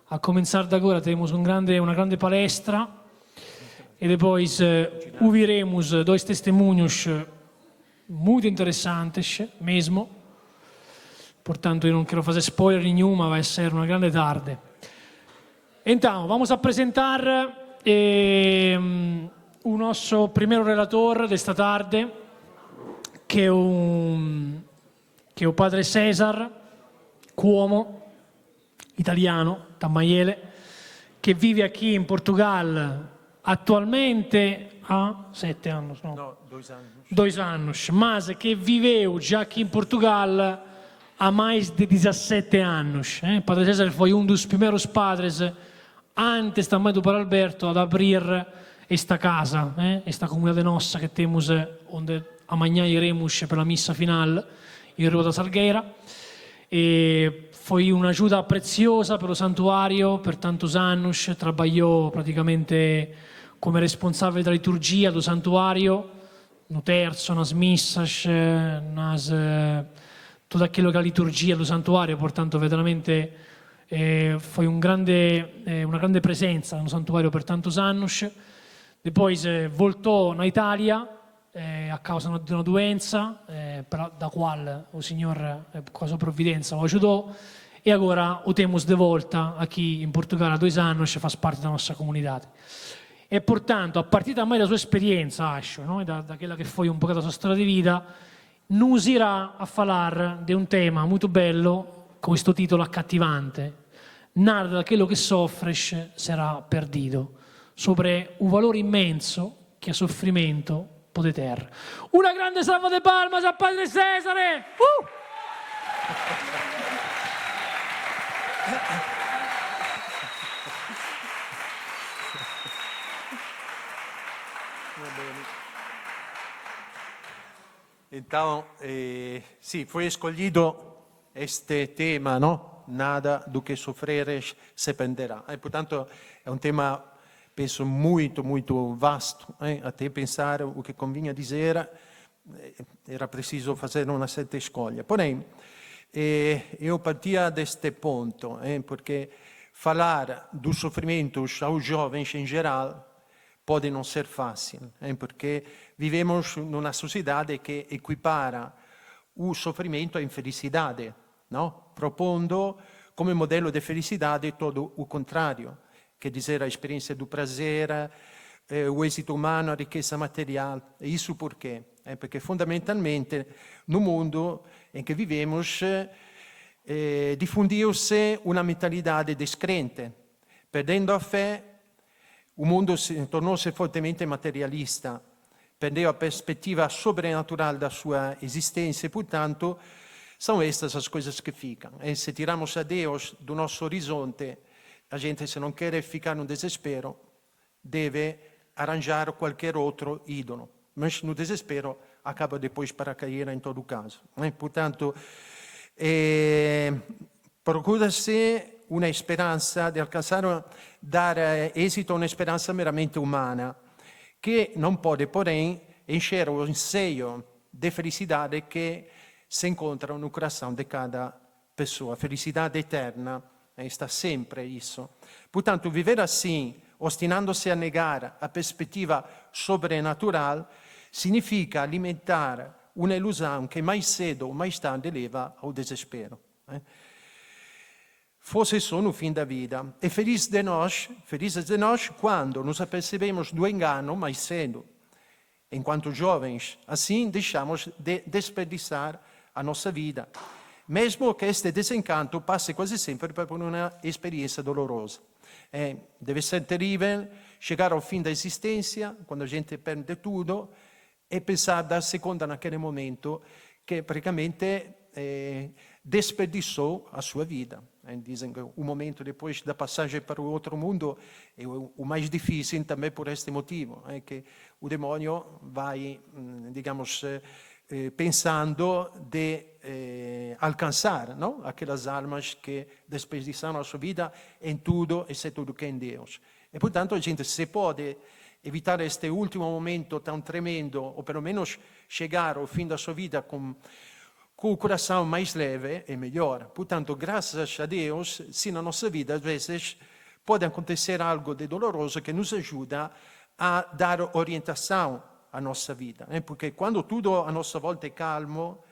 a começar de agora temos uma grande palestra e depois ouviremos dois testemunhos muito interessantes mesmo. Portanto, eu não quero fazer spoiler nenhuma, vai ser uma grande tarde. Então, vamos apresentar o nosso primeiro relator desta tarde, che è un padre Cesar Cuomo, italiano, Tamaiele, che vive qui in Portugal attualmente há 7 anos, no? No, 2 anos. 2 anos, mas que viveu já aqui em Portugal há mais de 17 anos. Padre César foi um dos primeiros padres, antes também do Padre Alberto, ad abrir esta casa, esta comunidade nossa que temos, onde amanhã iremos pela missa final em Rua da Salgueira. E foi uma ajuda preciosa per lo santuario per tantos anos, trabalhou praticamente come responsabile da liturgia do santuario, no terzo, nas missas, tutto aquilo che è la liturgia del santuario, portanto veramente foi una grande presenza no santuario per tantos anos. Depois voltou na Italia a causa di una doenza, da qual o Signore, con la sua provvidenza, lo ajudou. E agora o temos de volta aqui in Portugal há 2 anos e faz parte da nostra comunidade. E portanto, a partire também da sua esperienza, acho, no? da quella che foi un po' la sua storia di vita, nos irà a falar di un tema molto bello, con questo titolo accattivante. Nada daquilo che soffres sarà perdido, sobre un valore immenso che è soffrimento pode ter. Una grande salva de palmas a Padre Cesare! Então, sì, foi escolhido este tema, no? Nada do que sofreres se perderá. E, portanto, é um tema, penso, muito, muito vasto. Até pensar o que convinha dizer, era preciso fazer uma certa escolha. Porém, eu partia deste ponto, porque falar dos sofrimentos aos jovens em geral pode não ser fácil, porque vivemos numa sociedade que equipara o sofrimento à infelicidade, no? Propondo come modello di felicidade todo o contrário, quer dizer, a experiência do prazer, o êxito humano, a riqueza material. E isso por quê? Porque fundamentalmente no mundo em que vivemos difundiu-se uma mentalidade descrente. Perdendo a fé, o mundo tornou-se fortemente materialista, perdeu a perspectiva sobrenatural da sua existência e, portanto, são estas as coisas que ficam. E se tiramos a Deus do nosso horizonte, a gente, se não quer ficar no desespero, deve arranjar qualquer outro ídolo. Mas no desespero acaba depois para cair em todo caso. Portanto, procura-se uma esperança de alcançar, dar êxito a uma esperança meramente humana, que não pode, porém, encher o anseio de felicidade que se encontra no coração de cada pessoa. A felicidade eterna está sempre isso. Portanto, viver assim, ostinando-se a negar a perspectiva sobrenatural, significa alimentar uma ilusão que mais cedo ou mais tarde leva ao desespero. Fosse só no fim da vida. E felizes de nós quando nos apercebemos do engano mais cedo. Enquanto jovens, assim deixamos de desperdiçar a nossa vida, mesmo que este desencanto passe quase sempre por uma experiência dolorosa. Deve ser terrível chegar ao fim da existência, quando a gente perde tudo, e pensar dar-se conta naquele momento que praticamente desperdiçou a sua vida. Dizem que o momento depois da passagem para o outro mundo é o mais difícil também por este motivo, que o demônio vai, digamos, pensando de alcançar, não? Aquelas almas que desperdiçaram a sua vida em tudo, exceto do que em Deus. E, portanto, a gente, se pode evitar este último momento tão tremendo, ou pelo menos chegar ao fim da sua vida com com o coração mais leve e melhor. Portanto, graças a Deus, se na nossa vida, às vezes, pode acontecer algo de doloroso que nos ajuda a dar orientação à nossa vida. Porque quando tudo à nossa volta é calmo,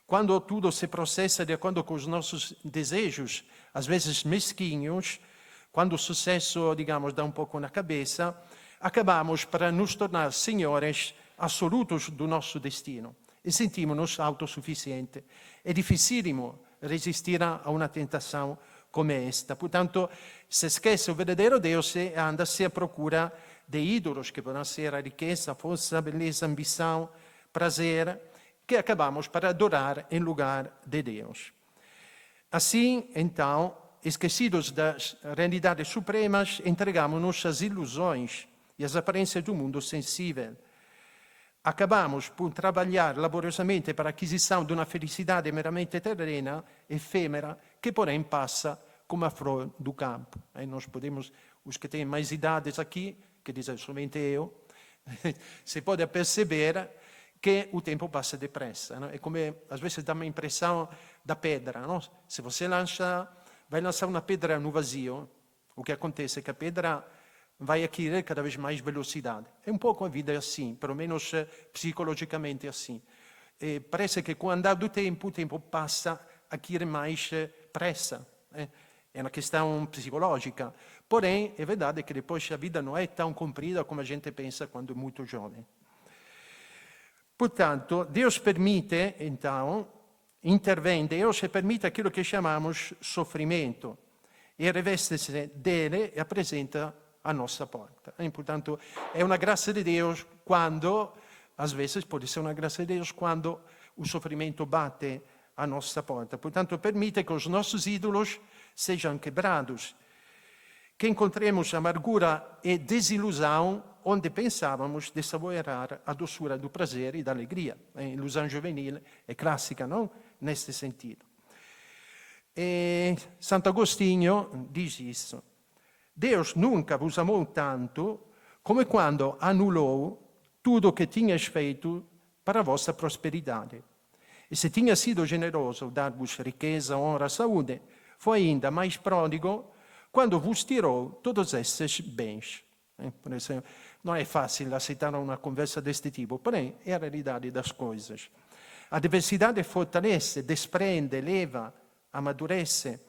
quando tudo se processa de acordo com os nossos desejos, às vezes mesquinhos, quando o sucesso, digamos, dá um pouco na cabeça, acabamos para nos tornar senhores absolutos do nosso destino e sentimos-nos autossuficientes. É dificílimo resistir a uma tentação como esta. Portanto, se esquece o verdadeiro Deus e anda-se à procura de ídolos, que podem ser a riqueza, a força, a beleza, a ambição, prazer, que acabamos para adorar em lugar de Deus. Assim, então, esquecidos das realidades supremas, entregamos-nos às ilusões e às aparências do mundo sensível. Acabamos por trabalhar laboriosamente para a aquisição de uma felicidade meramente terrena, efêmera, que porém passa como a flor do campo. Nós podemos, os que têm mais idades aqui, que dizem somente eu, se pode perceber que o tempo passa depressa. Não? É como, às vezes, dá uma impressão da pedra. Não? Se você vai lançar uma pedra no vazio, o que acontece é que a pedra vai adquirir cada vez mais velocidade. É um pouco a vida assim, pelo menos psicologicamente assim. E parece que com o andar do tempo, o tempo passa a adquirir mais pressa. É uma questão psicológica. Porém, é verdade que depois a vida não é tão comprida como a gente pensa quando é muito jovem. Portanto, Deus permite, então, intervém em Deus e permite aquilo que chamamos sofrimento e reveste-se dele e apresenta a nossa porta. Portanto, é uma graça de Deus quando, às vezes pode ser uma graça de Deus quando o sofrimento bate a nossa porta. Portanto, permite que os nossos ídolos sejam quebrados, que encontremos amargura e desilusão onde pensávamos de saborear a doçura do prazer e da alegria. A ilusão juvenil é clássica, não? Neste sentido. E Santo Agostinho diz isso. Deus nunca vos amou tanto como quando anulou tudo o que tinhas feito para a vossa prosperidade. E se tinha sido generoso dar-vos riqueza, honra, saúde, foi ainda mais pródigo quando vos tirou todos esses bens. Por isso, não é fácil aceitar uma conversa deste tipo, porém é a realidade das coisas. A diversidade fortalece, desprende, eleva, amadurece,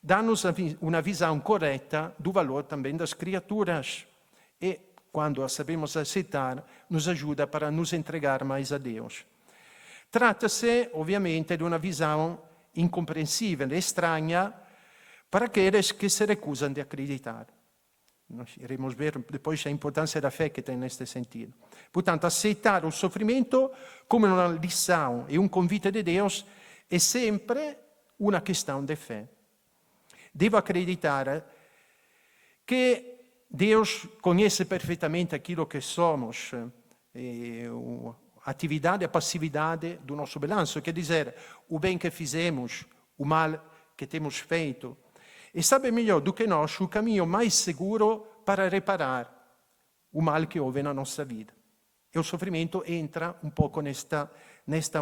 dá-nos uma visão correta do valor também das criaturas e, quando a sabemos aceitar, nos ajuda para nos entregar mais a Deus. Trata-se, ovviamente, de uma visão incompreensível, estranha, para aqueles que se recusam de acreditar. Nós iremos ver depois a importância da fé que tem neste sentido. Portanto, aceitar o sofrimento como uma lição e um convite de Deus é sempre uma questão de fé. Devo acreditar que Deus conhece perfeitamente aquilo que somos, a atividade e a passividade do nosso balanço, quer dizer, o bem que fizemos, o mal que temos feito, e sabe melhor do que nós o caminho mais seguro para reparar o mal que houve na nossa vida. E o sofrimento entra um pouco nesta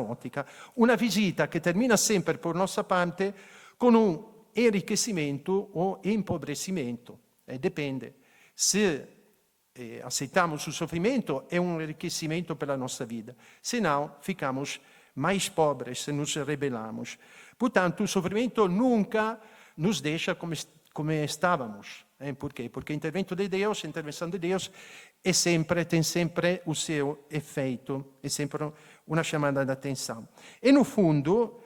ottica. Una visita che termina sempre per nostra parte con un enriquecimento o empobrecimento. Depende. Se aceitamos o sofrimento, é um enriquecimento pela nossa vida. Se não, ficamos mais pobres se nos rebelamos. Portanto, o sofrimento nunca nos deixa como estávamos. Por quê? Porque o intervento de Deus, a intervenção de Deus, tem sempre o seu efeito, é sempre uma chamada de atenção. E, no fundo,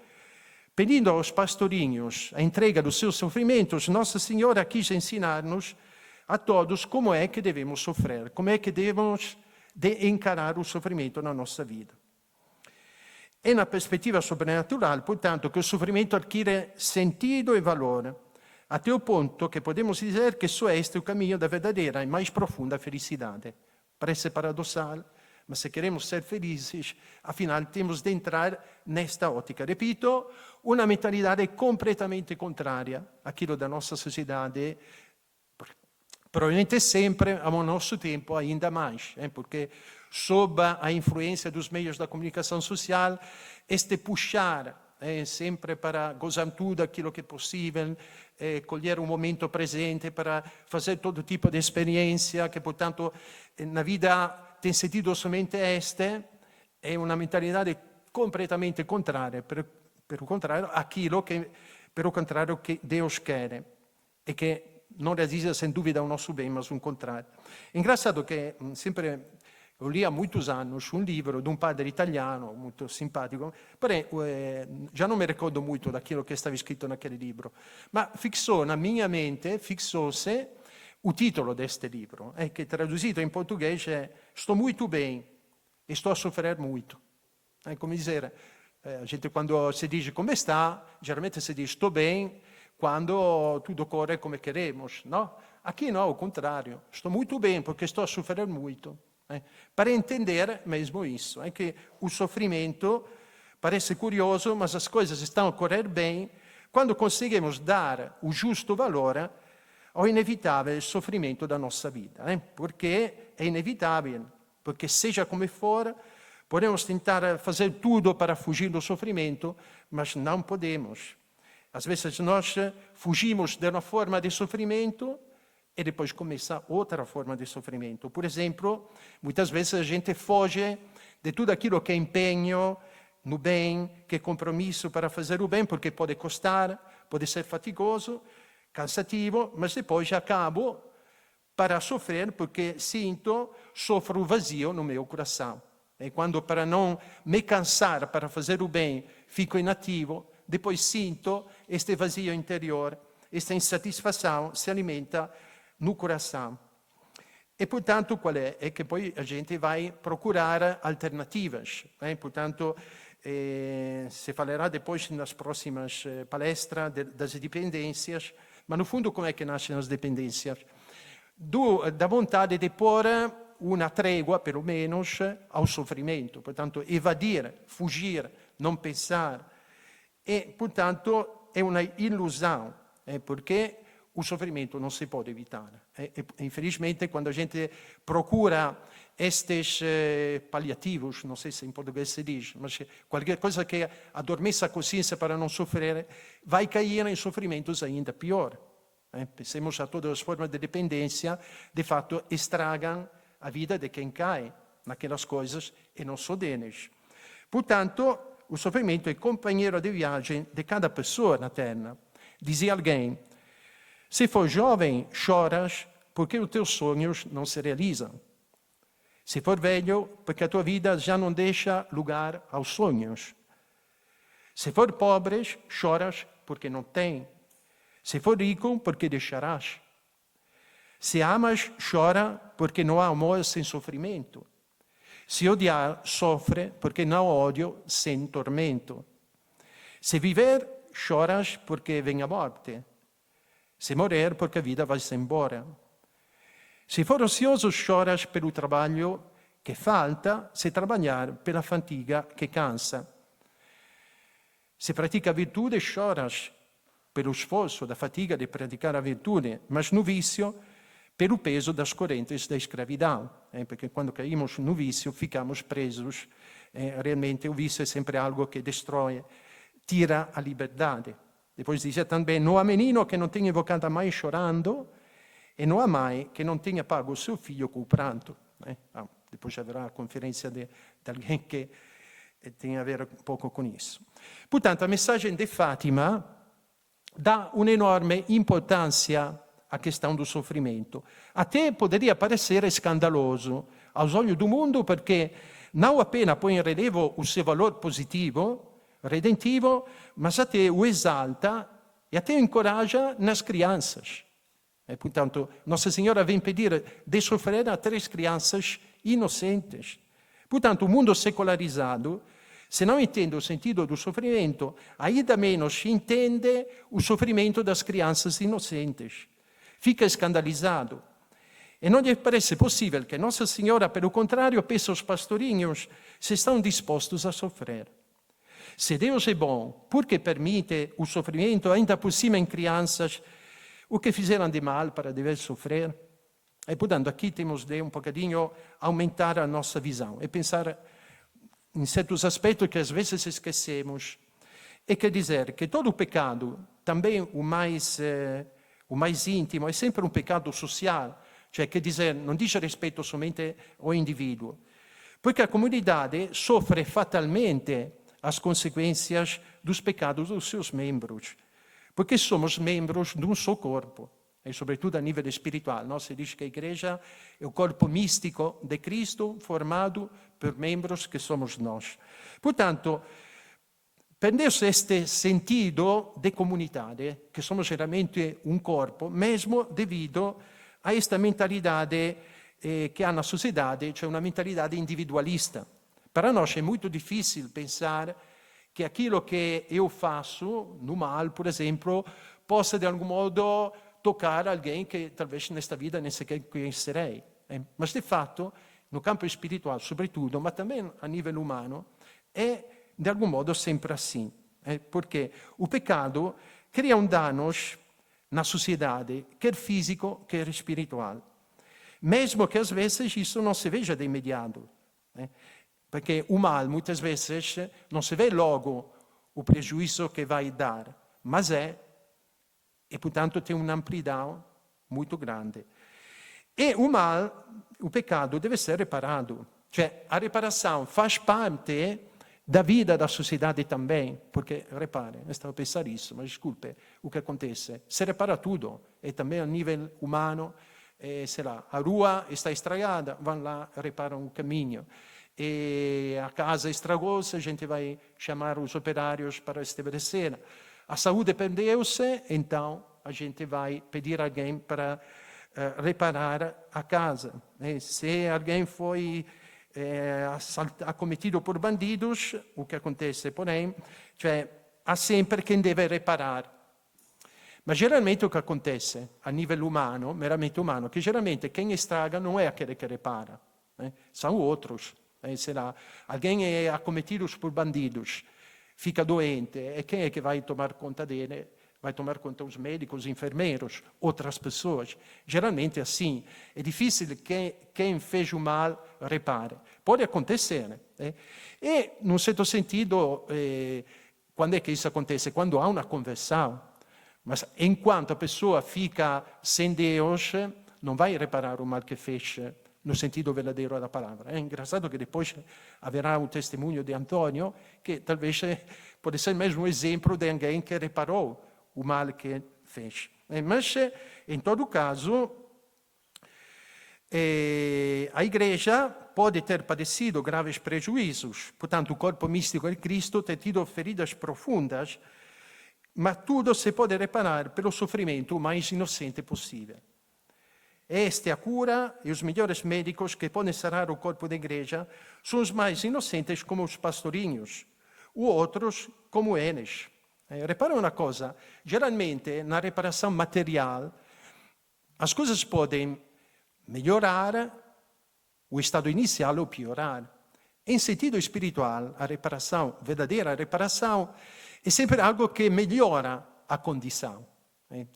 pedindo aos pastorinhos a entrega dos seus sofrimentos, Nossa Senhora quis ensinar-nos a todos como é que devemos sofrer, como é que devemos de encarar o sofrimento na nossa vida. É na perspectiva sobrenatural, portanto, que o sofrimento adquire sentido e valor, até o ponto que podemos dizer que só este é o caminho da verdadeira e mais profunda felicidade. Parece paradoxal, mas se queremos ser felizes, afinal temos de entrar nesta ótica. Repito, uma mentalidade completamente contrária àquilo da nossa sociedade, provavelmente sempre, ao nosso tempo, ainda mais, porque sob a influência dos meios da comunicação social, este puxar sempre para gozar tudo aquilo que é possível, colher um momento presente para fazer todo tipo de experiência, que, portanto, na vida tem sentido somente este, é uma mentalidade completamente contrária, pelo contrário, aquilo que, pelo contrário, que Deus quer, e che non realizza sem dúvida o nosso bem, mas um contrário. É engraçado che sempre eu li há muitos anos um livro de um padre italiano, muito simpático, porém já não me recordo muito daquilo que estava escrito naquele livro, ma fixou na minha mente, fixou-se o titolo deste livro, che traduzito in portoghese è "Sto muito bem e sto a sofrer muito". É come dizer, a gente quando si dice come sta, geralmente si dice sto bem quando tudo corre come queremos, no? Aqui não, ao contrário, estou muito bem porque estou a sofrer muito. Para entender mesmo isso, é que o sofrimento parece curioso, mas as coisas estão a correr bem quando conseguimos dar o giusto valore ao inevitável sofrimento da nossa vida, porque é inevitável, porque seja como for, podemos tentar fazer tudo para fugir do sofrimento, mas não podemos. Às vezes nós fugimos de uma forma de sofrimento e depois começa outra forma de sofrimento. Por exemplo, muitas vezes a gente foge de tudo aquilo que é empenho no bem, que é compromisso para fazer o bem, porque pode custar, pode ser fatigoso, cansativo, mas depois acabo para sofrer porque sofro o vazio no meu coração. E quando para não me cansar para fazer o bem fico inativo, depois sinto este vazio interior, esta insatisfação se alimenta no coração. E, portanto, qual é? É que poi a gente vai procurar alternativas. Portanto, se falará depois nas próximas palestras das dependências, mas no fundo como é que nascem as dependências? Da vontade de pôr uma trégua, pelo menos, ao sofrimento. Portanto, evadir, fugir, não pensar. E, portanto, é uma ilusão, porque o sofrimento não se pode evitar. Infelizmente, quando a gente procura estes paliativos, não sei se em português se diz, mas qualquer coisa que adormeça a consciência para não sofrer, vai cair em sofrimentos ainda pior. Pensemos a todas as formas de dependência, de fato, estragam a vida de quem cai naquelas coisas e não só deles. Portanto, o sofrimento é companheiro de viagem de cada pessoa na Terra. Dizia alguém: se for jovem, choras porque os teus sonhos não se realizam. Se for velho, porque a tua vida já não deixa lugar aos sonhos. Se for pobre, choras porque não tem. Se for rico, porque deixarás. Se amas, chora porque não há amor sem sofrimento. Se odiar, sofre porque não há ódio sem tormento. Se viver, choras porque vem a morte. Se morrer, porque a vida vai-se embora. Se for ocioso, choras pelo trabalho que falta, se trabalhar pela fatiga que cansa. Se pratica a virtude, choras pelo sforzo da fatiga de praticar a virtude, mas no vício, pelo peso das correntes da escravidão. Porque quando caímos no vício, ficamos presos. Realmente o vício é sempre algo que destrói, tira a liberdade. Depois dizia também: não há menino que não tenha invocado a mãe chorando, e não há mãe que não tenha pago o seu filho com o pranto. Depois haverá a conferência de alguém que tem a ver um pouco com isso. Portanto, a mensagem de Fátima dá uma enorme importância à questão do sofrimento. Até poderia parecer escandaloso aos olhos do mundo, porque não apenas põe em relevo o seu valor positivo, redentivo, mas até o exalta e até o encoraja nas crianças. E, portanto, Nossa Senhora vem pedir de sofrer a 3 crianças inocentes. Portanto, o mundo secularizado, se não entende o sentido do sofrimento, ainda menos entende o sofrimento das crianças inocentes. Fica escandalizado. E não lhe parece possível que Nossa Senhora, pelo contrário, peça aos pastorinhos se estão dispostos a sofrer. Se Deus é bom, porque permite o sofrimento, ainda por cima em crianças, o que fizeram de mal para dever sofrer? E, portanto, aqui temos de um bocadinho aumentar a nossa visão e pensar em certos aspectos que às vezes esquecemos. E quer dizer que todo pecado, também o mais íntimo, é sempre um pecado social. Cioè, quer dizer, non dice respeito somente ao indivíduo. Porque a comunidade sofre fatalmente as consequências dos pecados dos seus membros. Porque somos membros de um só corpo. E sobretudo a nível espiritual. No? Se diz que a igreja é o corpo místico de Cristo formado por membros que somos nós. Portanto, perdeu-se este sentido de comunidade, que somos realmente um corpo, mesmo devido a esta mentalidade que há na sociedade, cioè uma mentalidade individualista. Para nós é muito difícil pensar que aquilo que eu faço no mal, por exemplo, possa de algum modo tocar alguém que talvez nesta vida nem sequer conhecerei. Mas de fato, no campo espiritual sobretudo, ma também a nível humano, é de algum modo sempre assim. Porque o pecado cria danos na sociedade, quer físico, quer espiritual. Mesmo que às vezes isso não se veja de imediato. Perché o mal, muitas vezes, non si vede logo o prejuízo che vai dar, mas e portanto tem un'amplità molto grande. E o mal, o pecado, deve ser reparado. Cioè, a reparação faz parte da vida da sociedade também, porque, repare, eu estava a pensar isso, mas desculpe, o que acontece? Se repara tudo, e também a nível humano, sei lá, a rua está estragada, vão lá, reparam o caminho. E a casa estragou-se, a gente vai chamar os operários para estabelecer. A saúde perdeu-se, então a gente vai pedir a alguém para reparar a casa. Se alguém foi acometido por bandidos, o que acontece, porém, cioè, há sempre quem deve reparar. Ma geralmente o che acontece a livello umano, meramente umano, che geralmente quem estraga non è aquele que repara, são outros. Se lá alguém é acometido por bandidos, fica doente, e quem é que vai tomar conta dele? Vai tomar conta os médicos, os enfermeiros, outras pessoas. Geralmente é assim. É difícil que quem fez o mal repare. Pode acontecer. E, num certo sentido, quando é que isso acontece? Quando há uma conversão. Mas enquanto a pessoa fica sem Deus, não vai reparar o mal que fez no sentido verdadeiro da palavra. É engraçado que depois haverá o testemunho de Antônio, que talvez pode ser mesmo um exemplo de alguém que reparou o mal que fez. Mas, em todo caso, a igreja pode ter padecido graves prejuízos. Portanto, o corpo místico de Cristo tem tido feridas profundas, mas tudo se pode reparar pelo sofrimento mais inocente possível. Esta é a cura e os melhores médicos que podem sarar o corpo da igreja são os mais inocentes, como os pastorinhos, ou outros como eles. Repara uma coisa, geralmente na reparação material as coisas podem melhorar o estado inicial ou piorar. Em sentido espiritual, a reparação, verdadeira reparação, é sempre algo que melhora a condição.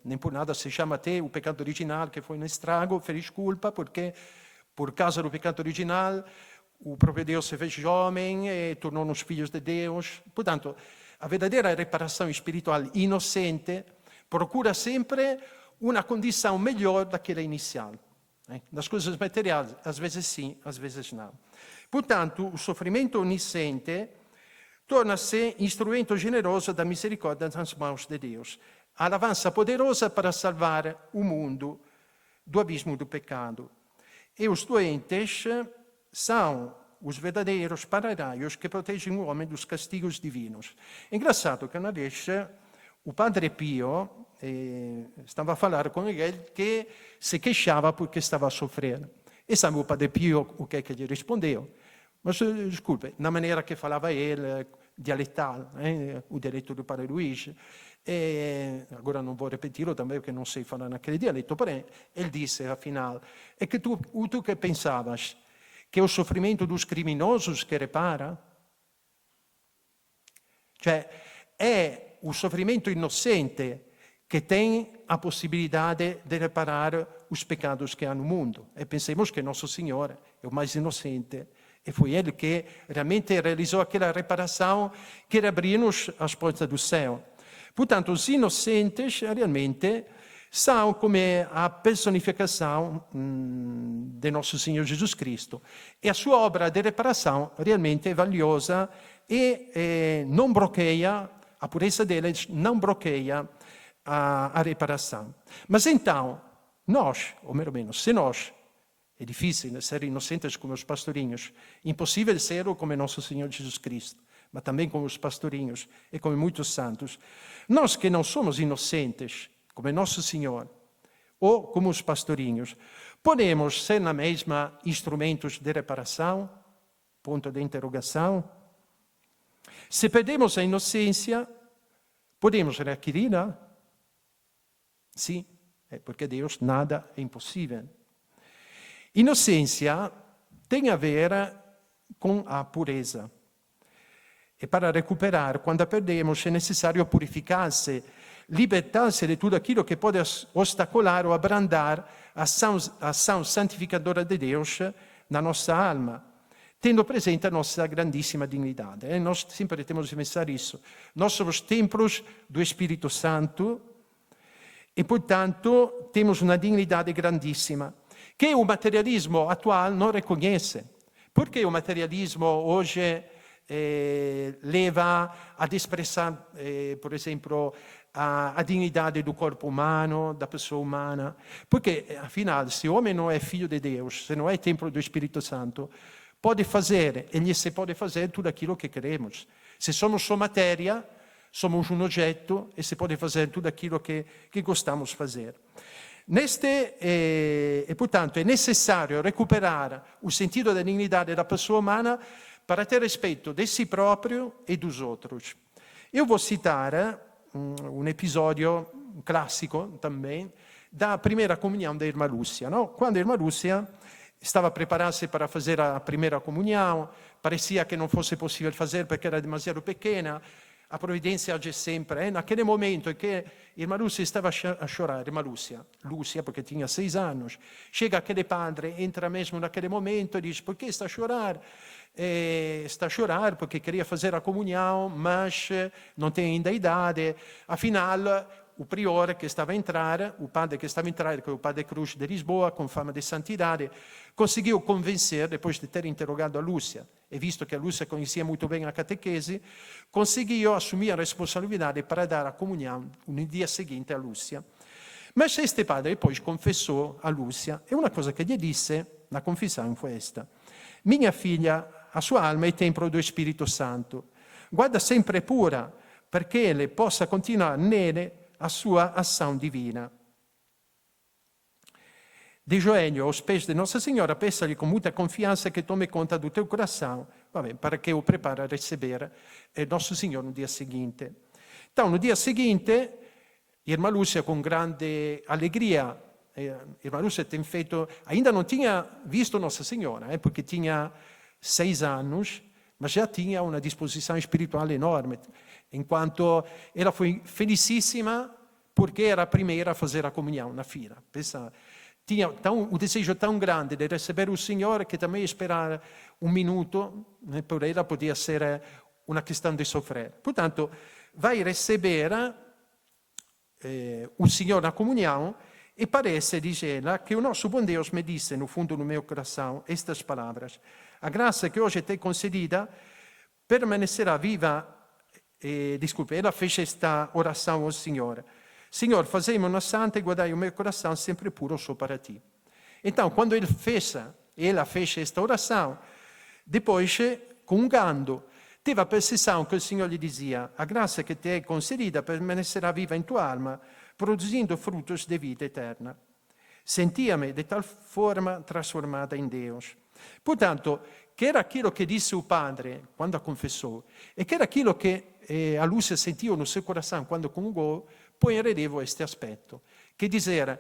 Nem por nada se chama até o pecado original, que foi um estrago, feliz culpa, porque por causa do pecado original o próprio Deus se fez homem e tornou-nos filhos de Deus. Portanto, a verdadeira reparação espiritual inocente procura sempre uma condição melhor daquela inicial. Das coisas materiais, às vezes sim, às vezes não. Portanto, o sofrimento onisciente torna-se instrumento generoso da misericórdia nas mãos de Deus. A alavança poderosa para salvar o mundo do abismo do pecado. E os doentes são os verdadeiros para-raios que protegem o homem dos castigos divinos. É engraçado que uma vez o Padre Pio estava a falar com ele que se queixava porque estava a sofrer. E sabe o Padre Pio o que é que lhe respondeu? Mas, desculpe, na maneira que falava ele, dialetal, o dialetto do Padre Luís. Agora não vou repeti-lo também, porque não sei falar naquele dialetto, porém, ele disse, afinal, é que tu que pensavas que é o sofrimento dos criminosos que repara? Cioè, é o sofrimento inocente que tem a possibilidade de reparar os pecados que há no mundo. E pensemos que Nosso Senhor é o mais inocente E foi ele que realmente realizou aquela reparação que abriu-nos as portas do céu. Portanto, os inocentes realmente são como a personificação de nosso Senhor Jesus Cristo. E a sua obra de reparação realmente é valiosa e não bloqueia, a pureza deles não bloqueia a reparação. Mas então, nós, ou menos, se nós, é difícil ser inocentes como os pastorinhos, impossível ser como nosso Senhor Jesus Cristo, mas também como os pastorinhos e como muitos santos. Nós que não somos inocentes, como nosso Senhor, ou como os pastorinhos, podemos ser na mesma instrumentos de reparação? Ponto de interrogação. Se perdemos a inocência, podemos readquirir-la? Sim, porque Deus nada é impossível. Inocência tem a ver com a pureza. E para recuperar, quando a perdemos, é necessário purificar-se, libertar-se de tudo aquilo que pode obstacular ou abrandar a ação santificadora de Deus na nossa alma, tendo presente a nossa grandíssima dignidade. Nós sempre temos de pensar isso. Nós somos templos do Espírito Santo e, portanto, temos uma dignidade grandíssima, que o materialismo atual não reconhece. Porque o materialismo hoje leva a expressar, por exemplo, a dignidade do corpo humano, da pessoa humana. Porque, afinal, se o homem não é filho de Deus, se não é templo do Espírito Santo, pode fazer, e lhe se pode fazer tudo aquilo que queremos. Se somos só matéria, somos um oggetto e se pode fazer tudo aquilo que gostamos de fazer. E, portanto, é necessário recuperar o sentido da dignidade da pessoa humana para ter respeito de si próprio e dos outros. Eu vou citar um episódio clássico também da primeira comunhão da irmã Lúcia. No? Quando a irmã Lúcia estava a preparar-se para fazer a primeira comunhão, parecia que não fosse possível fazer porque era demasiado pequena. A providência age sempre. Naquele momento em que a irmã Lúcia estava a chorar, irmã Lúcia, porque tinha 6 anos, chega aquele padre, entra mesmo naquele momento e diz: por que está a chorar? Está a chorar porque queria fazer a comunhão, mas não tem ainda idade. Afinal, o priore que estava a entrar, o padre que estava a entrar, que é o padre Cruz de Lisboa, com fama de santidade, conseguiu convencer, depois de ter interrogado a Lúcia, e visto que a Lúcia conhecia muito bem a catequese, conseguiu assumir a responsabilidade para dar a comunhão no dia seguinte a Lúcia. Mas este padre poi confessò a Lúcia, e una cosa che gli disse, la confessione fu questa: minha filha, a sua alma è templo do Spirito Santo, guarda sempre pura, perché ele possa continuare nele a sua ação divina. De joelho aos pés de Nossa Senhora, peça-lhe com muita confiança que tome conta do teu coração, para que eu prepare a receber Nosso Senhor no dia seguinte. Então, no dia seguinte, irmã Lúcia, com grande alegria, irmã Lúcia tem feito, ainda não tinha visto Nossa Senhora, porque tinha 6 anos, mas já tinha uma disposição espiritual enorme, enquanto ela foi felicíssima porque era a primeira a fazer a comunhão na fila. Pensa, tinha um desejo tão grande de receber o Senhor que também esperar um minuto, por ela podia ser uma questão de sofrer. Portanto, vai receber o Senhor na comunhão e parece, diz ela, que o nosso bom Deus me disse no fundo do meu coração estas palavras: a graça que hoje te é concedida permanecerá viva. Ela fez esta oração ao Senhor: Senhor, fazei-me uma santa e guardai o meu coração sempre puro só para ti. Então, quando ela fez esta oração, depois, comungando, teve a perceção que o Senhor lhe dizia: a graça que te é concedida permanecerá viva em tua alma, produzindo frutos de vida eterna. Sentia-me de tal forma transformada em Deus. Portanto, che era aquilo che disse o padre quando a confessou, e che era aquilo che a Lúcia sentiu no seu coração quando comungou, põe em relevo este aspetto, che dizer,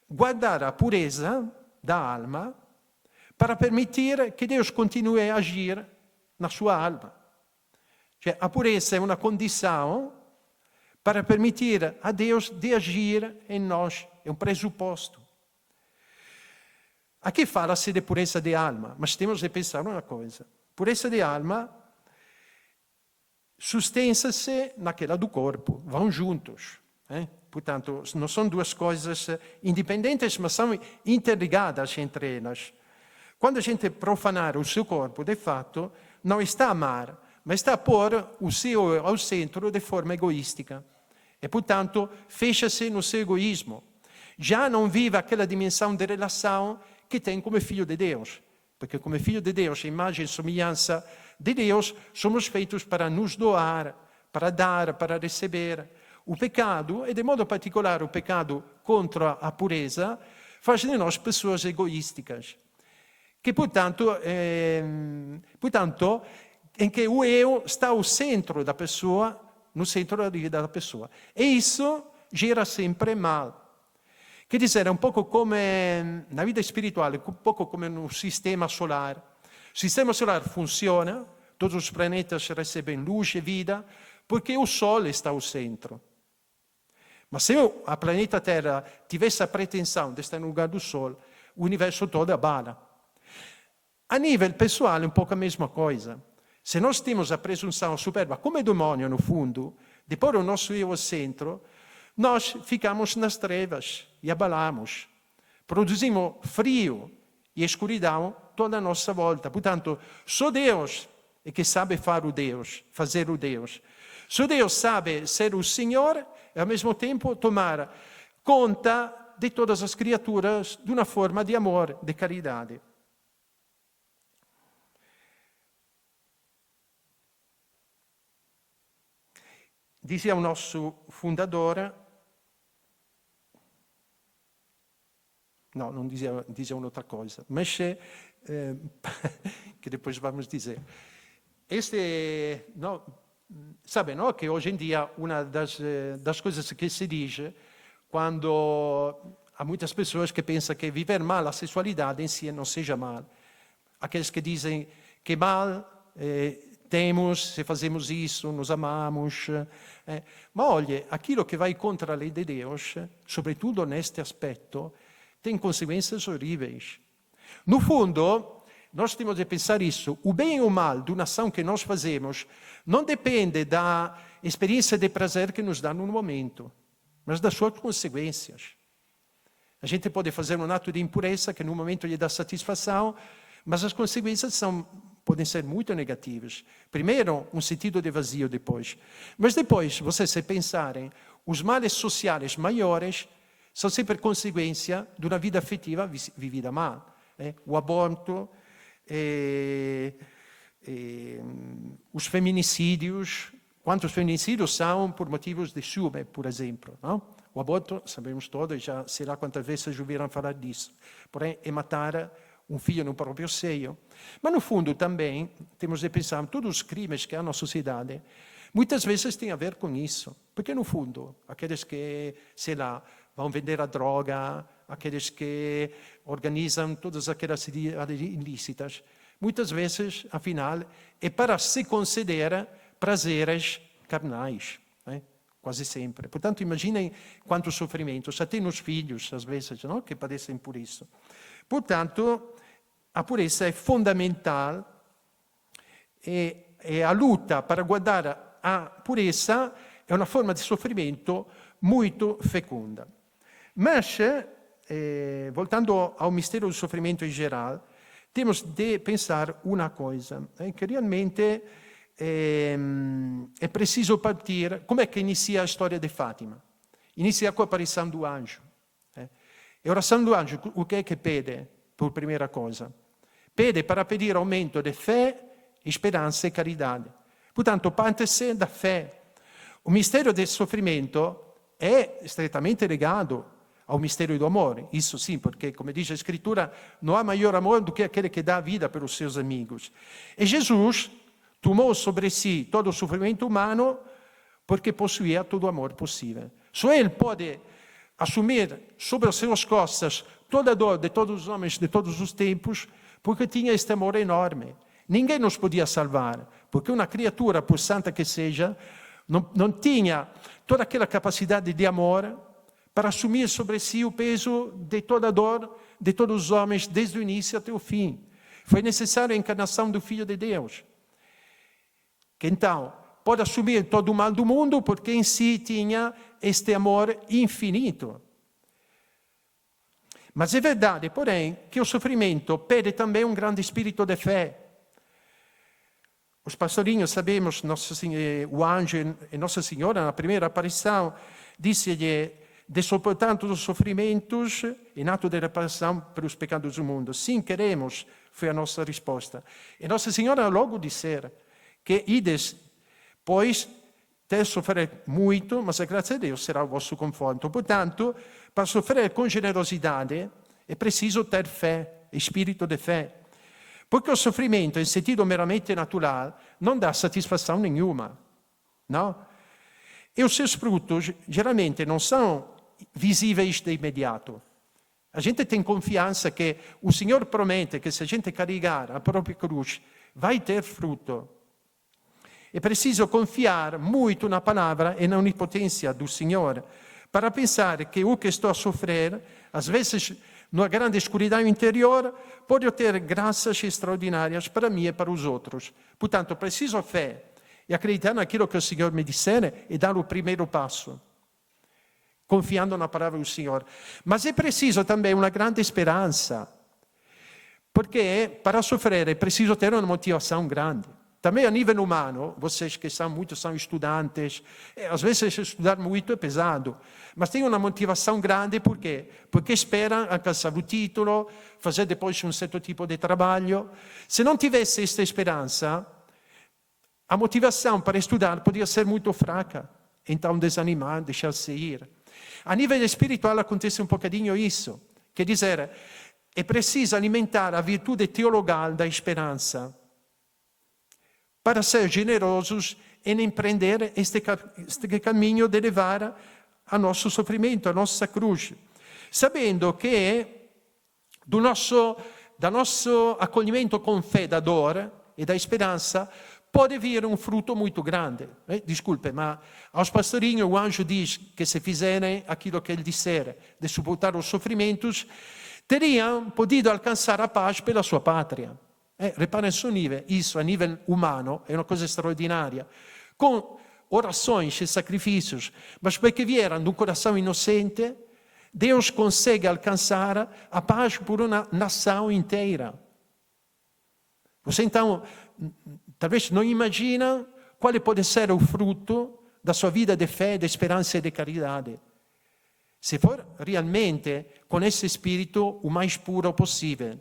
guardar a pureza da alma para permitir que Deus continue a agir na sua alma. Cioè, a pureza é uma condição para permitir a Deus de agir em nós, é um pressuposto. Aqui fala-se de pureza de alma, mas temos de pensar uma coisa. Pureza de alma sustenta-se naquela do corpo, vão juntos. Portanto, não são duas coisas independentes, mas são interligadas entre elas. Quando a gente profanar o seu corpo, de fato, não está a amar, mas está a pôr o seu ao centro de forma egoística. E, portanto, fecha-se no seu egoísmo. Já não vive aquela dimensão de relação que tem como filho de Deus. Porque como filho de Deus, imagem e semelhança de Deus, somos feitos para nos doar, para dar, para receber. O pecado, e de modo particolare o pecado contra a pureza, faz de nós pessoas egoísticas. Que, portanto, em que o eu está ao centro da pessoa, no centro da vida da pessoa. E isso gera sempre mal. Quer dizer, é um pouco come na vida espiritual, um pouco come no sistema solar. O sistema solar funziona, todos os planetas recebem luz e vida, porque o Sol está ao centro. Mas se a planeta Terra tivesse a pretensão de estar no lugar do Sol, o universo todo abala. A nível pessoal é um pouco a mesma coisa. Se nós temos a presunção superba, come demônio no fundo, de pôr o nosso eu ao centro, nós ficamos nas trevas e abalamos. Produzimos frio e escuridão toda a nossa volta. Portanto, só Deus é que sabe fazer o Deus. Só Deus sabe ser o Senhor e, ao mesmo tempo, tomar conta de todas as criaturas de uma forma de amor, de caridade. Dizia o nosso fundador, não dizia un'altra coisa, mas que depois vamos dizer. Sabe, no? Que hoje em dia uma das coisas que se diz quando há muitas pessoas que pensam que viver mal a sexualidade em si não seja mal. Aqueles que dizem que mal temos se fazemos isso, nos amamos. Ma olha, aquilo que vai contra a lei de Deus, sobretudo neste aspecto, tem consequências horríveis. No fundo, nós temos de pensar isso. O bem ou o mal de uma ação que nós fazemos não depende da experiência de prazer que nos dá no momento, mas das suas consequências. A gente pode fazer um ato de impureza que no momento lhe dá satisfação, mas as consequências podem ser muito negativas. Primeiro, um sentido de vazio depois. Mas depois, vocês se pensarem, os males sociais maiores são sempre consequência de uma vida afetiva vivida mal. O aborto, os feminicídios. Quantos feminicídios são por motivos de ciúme, por exemplo. Não? O aborto, sabemos todos, já sei lá quantas vezes já ouviram falar disso. Porém, é matar um filho no próprio seio. Mas, no fundo, também temos de pensar que todos os crimes que há na sociedade muitas vezes têm a ver com isso. Porque, no fundo, aqueles que, sei lá, vão vender a droga, aqueles que organizam todas aquelas atividades ilícitas, muitas vezes, afinal, é para se conceder prazeres carnais. Quase sempre. Portanto, imaginem quantos sofrimentos, até nos filhos, às vezes, não? Que padecem por isso. Portanto, a pureza é fundamental e a luta para guardar a pureza é uma forma de sofrimento muito fecunda. Mas, voltando ao mistério do sofrimento em geral, temos de pensar uma coisa, que realmente é preciso partir. Como é que inicia a história de Fátima? Inicia com a aparição do anjo. E a oração do anjo, o que é que pede, por primeira coisa? Pede para pedir aumento de fé, esperança e caridade. Portanto, parte-se da fé. O mistério del sofrimento é estreitamente legado ao mistério do amor. Isso sim, porque, como diz a Escritura, não há maior amor do que aquele que dá a vida pelos seus amigos. E Jesus tomou sobre si todo o sofrimento humano porque possuía todo o amor possível. Só Ele pode assumir sobre as suas costas toda a dor de todos os homens de todos os tempos, porque tinha este amor enorme. Ninguém nos podia salvar, porque uma criatura, por santa que seja, não tinha toda aquela capacidade de amor para assumir sobre si o peso de toda a dor de todos os homens, desde o início até o fim. Foi necessária a encarnação do Filho de Deus, que então pode assumir todo o mal do mundo, porque em si tinha este amor infinito. Mas é verdade, porém, que o sofrimento pede também um grande espírito de fé. Os pastorinhos sabemos, o anjo e Nossa Senhora, na primeira aparição, disse-lhe de suportar todos os sofrimentos em ato de reparação pelos pecados do mundo. Sim, queremos, foi a nossa resposta. E Nossa Senhora logo disse que ides, pois, ter sofrer muito, mas a graça de Deus será o vosso conforto. Portanto, para sofrer com generosidade é preciso ter fé, espírito de fé. Porque o sofrimento, em sentido meramente natural, não dá satisfação nenhuma. Não? E os seus frutos, geralmente, não são visíveis de imediato. A gente tem confiança que o Senhor promete que se a gente carregar a própria cruz, vai ter fruto. É preciso confiar muito na palavra e na onipotência do Senhor para pensar que o que estou a sofrer, às vezes, numa grande escuridão interior, pode ter graças extraordinárias para mim e para os outros. Portanto, preciso fé e acreditar naquilo que o Senhor me disser e dar o primeiro passo, confiando na palavra do Senhor. Mas é preciso também uma grande esperança, porque para sofrer é preciso ter uma motivação grande. Também a nível humano, vocês que são estudantes, às vezes estudar muito é pesado, mas tem uma motivação grande, por quê? Porque esperam alcançar o título, fazer depois um certo tipo de trabalho. Se não tivesse esta esperança, a motivação para estudar podia ser muito fraca, então desanimar, deixar-se ir. A nível espiritual acontece um bocadinho isso, quer dizer, é preciso alimentar a virtude teologal da esperança, para ser generosos em empreender este caminho de levar a nosso sofrimento, a nossa cruz, sabendo que do nosso acolhimento com fé da dor e da esperança pode vir um fruto muito grande. Desculpe, mas aos pastorinhos o anjo diz que se fizerem aquilo que ele disser, de suportar os sofrimentos, teriam podido alcançar a paz pela sua pátria. Reparem sul nível, isso a nível humano é uma coisa extraordinária. Com orações e sacrifícios, mas perché vieram de um coração inocente, Deus consegue alcançar a paz por uma nação inteira. Você então, talvez não imagina qual pode ser o fruto da sua vida de fé, de esperança e de caridade. Se for realmente com esse espírito o mais puro possível.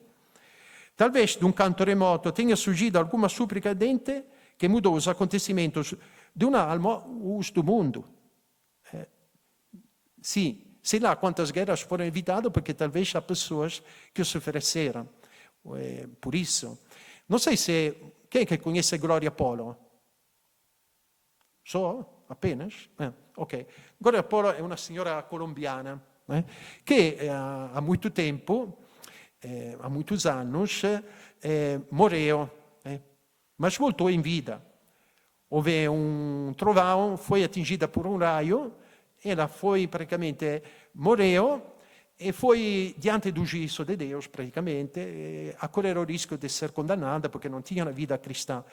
Talvez de um canto remoto tenha surgido alguma súplica ardente que mudou os acontecimentos de uma alma do mundo. Sim, sei lá quantas guerras foram evitadas, porque talvez há pessoas que se ofereceram por isso. Não sei se... Quem é que conhece Gloria Polo? Só? Apenas? Ok. Gloria Polo é uma senhora colombiana que há muito tempo... há muitos anos, morreu, mas voltou em vida. Houve um trovão, foi atingida por um raio, ela foi praticamente, morreu e foi diante do juízo de Deus, praticamente, a correr o risco de ser condenada, porque não tinha uma vida cristã.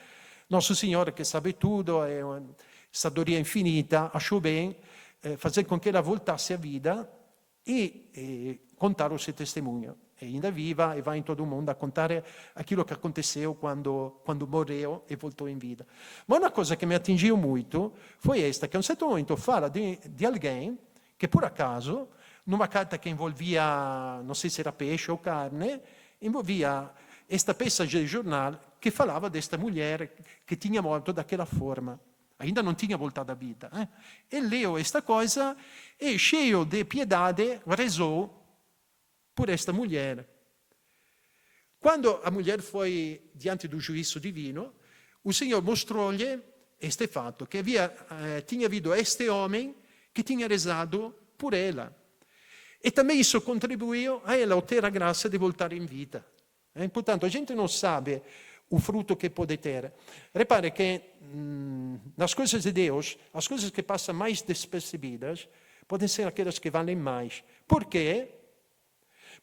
Nosso Senhor, que sabe tudo, é uma sabedoria infinita, achou bem fazer com que ela voltasse à vida e contar o seu testemunho. É ainda viva e vai em todo o mundo a contar aquilo que aconteceu quando morreu e voltou em vida. Mas uma coisa que me atingiu muito foi esta, que a um certo momento fala de alguém que, por acaso, numa carta que envolvia, não sei se era peixe ou carne, envolvia esta peça de jornal que falava desta mulher que tinha morto daquela forma. Ainda não tinha voltado à vida. E leu esta coisa e, cheio de piedade, rezou por esta mulher. Quando a mulher foi diante do juízo divino, o Senhor mostrou-lhe este fato, que tinha havido este homem que tinha rezado por ela. E também isso contribuiu a ela ter a graça de voltar em vida. Portanto, a gente não sabe o fruto que pode ter. Repare que nas coisas de Deus, as coisas que passam mais despercebidas, podem ser aquelas que valem mais. Por quê?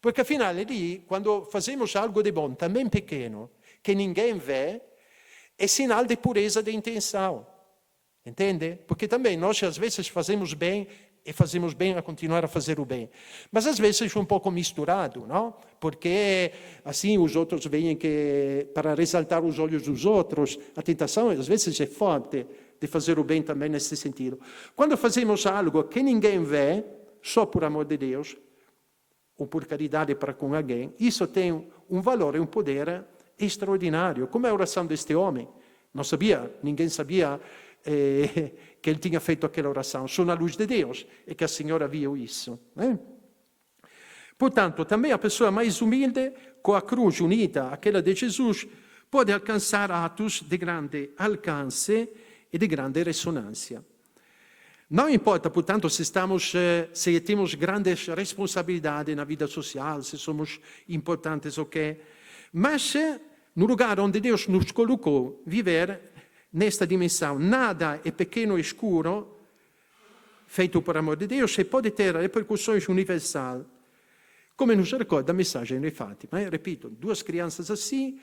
Porque afinal lì, quando fazemos algo de bom, também pequeno, que ninguém vê, é sinal de pureza de intenção. Entende? Porque também nós às vezes fazemos bem e fazemos bem a continuar a fazer o bem. Mas às vezes um pouco misturado, não? Porque assim os outros veem que para ressaltar os olhos dos outros, a tentação às vezes é forte de fazer o bem também nesse sentido. Quando fazemos algo que ninguém vê, só por amor de Deus, ou por caridade para com alguém, isso tem um valor e um poder extraordinário. Como a oração deste homem. Não sabia, ninguém sabia que ele tinha feito aquela oração. Só na luz de Deus é que a Senhora viu isso. Portanto, também a pessoa mais humilde, com a cruz unida àquela de Jesus, pode alcançar atos de grande alcance e de grande ressonância. Não importa, portanto, se temos grandes responsabilidades na vida social, se somos importantes ou quê, mas no lugar onde Deus nos colocou, viver nesta dimensão, nada é pequeno e escuro, feito por amor de Deus, e pode ter repercussões universais, come nos ricorda a mensagem di Fátima. Repito, duas crianças assim,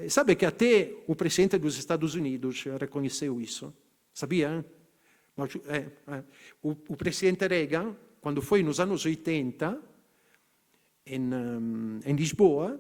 sabe que até o presidente dos Estados Unidos reconheceu isso, sabia? O presidente Reagan, quando foi nos anos 80, em Lisboa,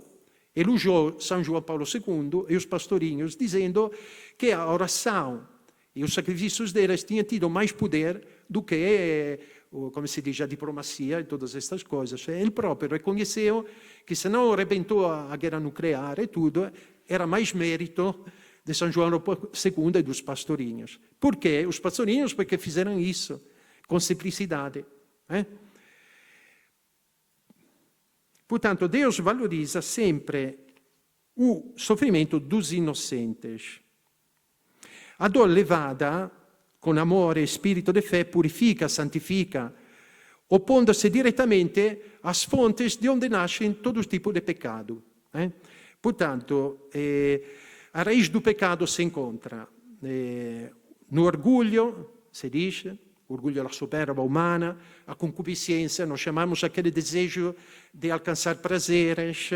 elogiou São João Paulo II e os pastorinhos, dizendo que a oração e os sacrifícios deles tinham tido mais poder do que, como se diz, a diplomacia e todas estas coisas. Ele próprio reconheceu que se não arrebentou a guerra nuclear e tudo, era mais mérito de São João II e dos pastorinhos. Por quê? Os pastorinhos porque fizeram isso com simplicidade. Portanto, Deus valoriza sempre o sofrimento dos inocentes. A dor levada com amore e spirito de fé purifica, santifica, oppondo-se diretamente às fontes de onde nasce todo tipo de pecado. Portanto, a raiz do pecado se encontra no orgulho, se diz, orgulho da soberba humana, a concupiscência, nós chamamos aquele desejo de alcançar prazeres,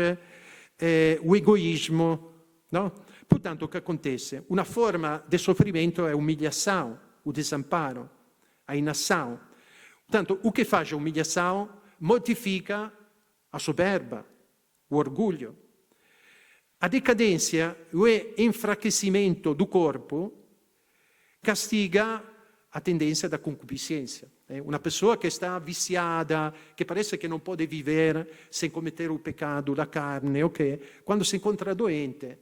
o egoísmo. Não? Portanto, o que acontece? Uma forma de sofrimento é a humilhação, o desamparo, a inação. Portanto, o que faz a humilhação mortifica a soberba, o orgulho. A decadência, o enfraquecimento do corpo, castiga a tendência da concupiscência. Uma pessoa que está viciada, que parece que não pode viver sem cometer o pecado da carne, okay? Quando se encontra doente,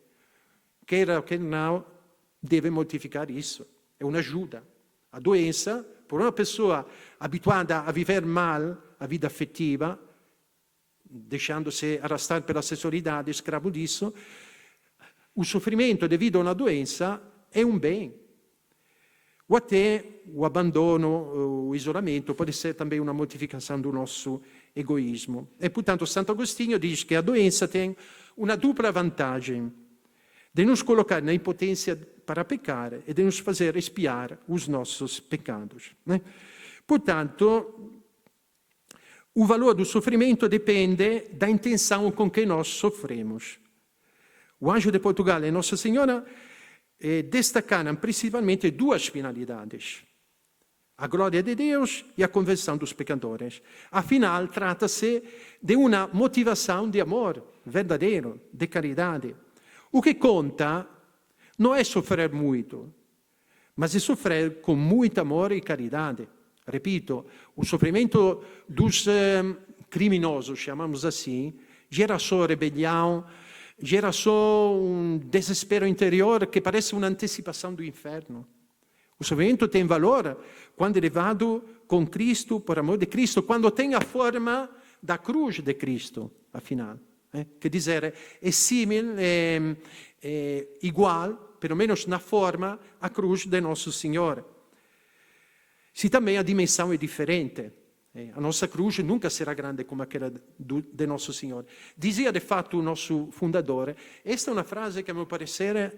queira ou que não, deve mortificar isso. É uma ajuda. A doença, por uma pessoa habituada a viver mal a vida afetiva, deixando-se arrastar pela sessualidade, escravo disso, o sofrimento devido a uma doença é um bem. Ou até o abandono, o isolamento, pode ser também uma mortificação do nosso egoísmo. E, portanto, Santo Agostinho diz que a doença tem uma dupla vantagem de nos colocar na impotência para pecar e de nos fazer expiar os nossos pecados. Portanto, o valor do sofrimento depende da intenção com que nós sofremos. O anjo de Portugal e Nossa Senhora destacaram principalmente duas finalidades: a glória de Deus e a conversão dos pecadores. Afinal, trata-se de uma motivação de amor verdadeiro, de caridade. O que conta não é sofrer muito, mas é sofrer com muito amor e caridade. Repito, o sofrimento dos criminosos, chamamos assim, gera só rebelião, gera só um desespero interior que parece uma antecipação do inferno. O sofrimento tem valor quando é levado com Cristo, por amor de Cristo, quando tem a forma da cruz de Cristo, afinal. Quer dizer, é simile, é igual, pelo menos na forma, à cruz de Nosso Senhor. Se também a dimensão é diferente. A nossa cruz nunca será grande como aquela de Nosso Senhor. Dizia, de fato, o nosso fundador, esta é uma frase que, a meu parecer,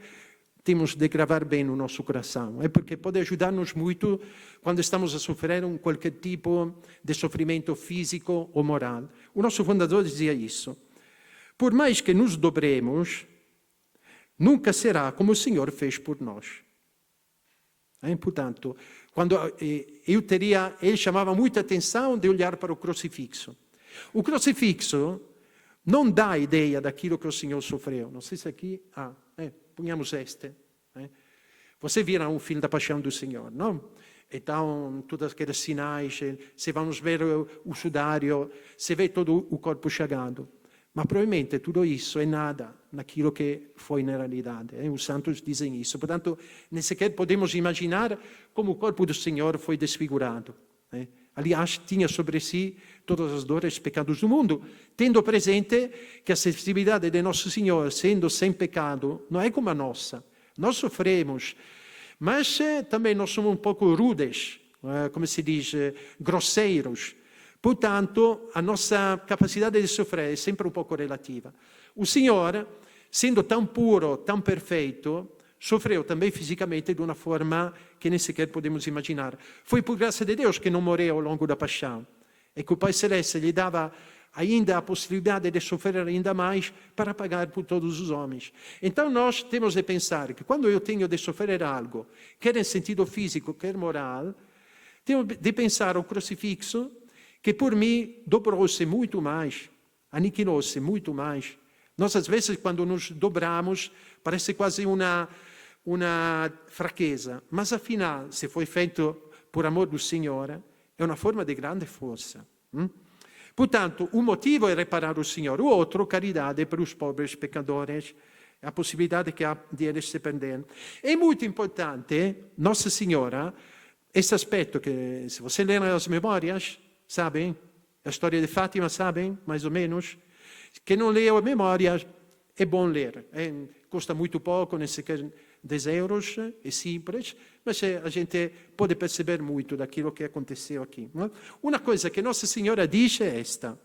temos de gravar bem no nosso coração, porque pode ajudar-nos muito quando estamos a sofrer qualquer tipo de sofrimento físico ou moral. O nosso fundador dizia isso. Por mais que nos dobremos, nunca será como o Senhor fez por nós. Portanto, quando ele chamava muita atenção de olhar para o crucifixo. O crucifixo não dá ideia daquilo que o Senhor sofreu. Não sei se aqui... Ponhamos este. Você vira um filme da Paixão do Senhor, não? Então, todos aqueles sinais, se vamos ver o sudário, se vê todo o corpo chagado. Mas provavelmente tudo isso é nada naquilo que foi na realidade. Os santos dizem isso. Portanto, nem sequer podemos imaginar como o corpo do Senhor foi desfigurado. Aliás, tinha sobre si todas as dores e pecados do mundo, tendo presente que a sensibilidade de nosso Senhor, sendo sem pecado, não é como a nossa. Nós sofremos, mas também nós somos um pouco rudes, como se diz, grosseiros. Portanto, a nossa capacidade de sofrer é sempre um pouco relativa. O Senhor, sendo tão puro, tão perfeito, sofreu também fisicamente de uma forma que nem sequer podemos imaginar. Foi por graça de Deus que não morreu ao longo da paixão. E que o Pai Celeste lhe dava ainda a possibilidade de sofrer ainda mais para pagar por todos os homens. Então nós temos de pensar que quando eu tenho de sofrer algo, quer em sentido físico, quer moral, tenho de pensar ao crucifixo, que por mim dobrou-se muito mais, aniquilou-se muito mais. Nós, às vezes, quando nos dobramos, parece quase uma fraqueza. Mas, afinal, se foi feito por amor do Senhor, é uma forma de grande força. Portanto, um motivo é reparar o Senhor, o outro, caridade para os pobres pecadores, a possibilidade que há de eles se perderem. É muito importante, Nossa Senhora, esse aspecto que, se você ler as memórias, sabem? A história de Fátima, sabem? Mais ou menos. Quem não leu a memória, é bom ler. Custa muito pouco, nem sequer 10 euros, é simples, mas a gente pode perceber muito daquilo que aconteceu aqui. Uma coisa que Nossa Senhora diz é esta.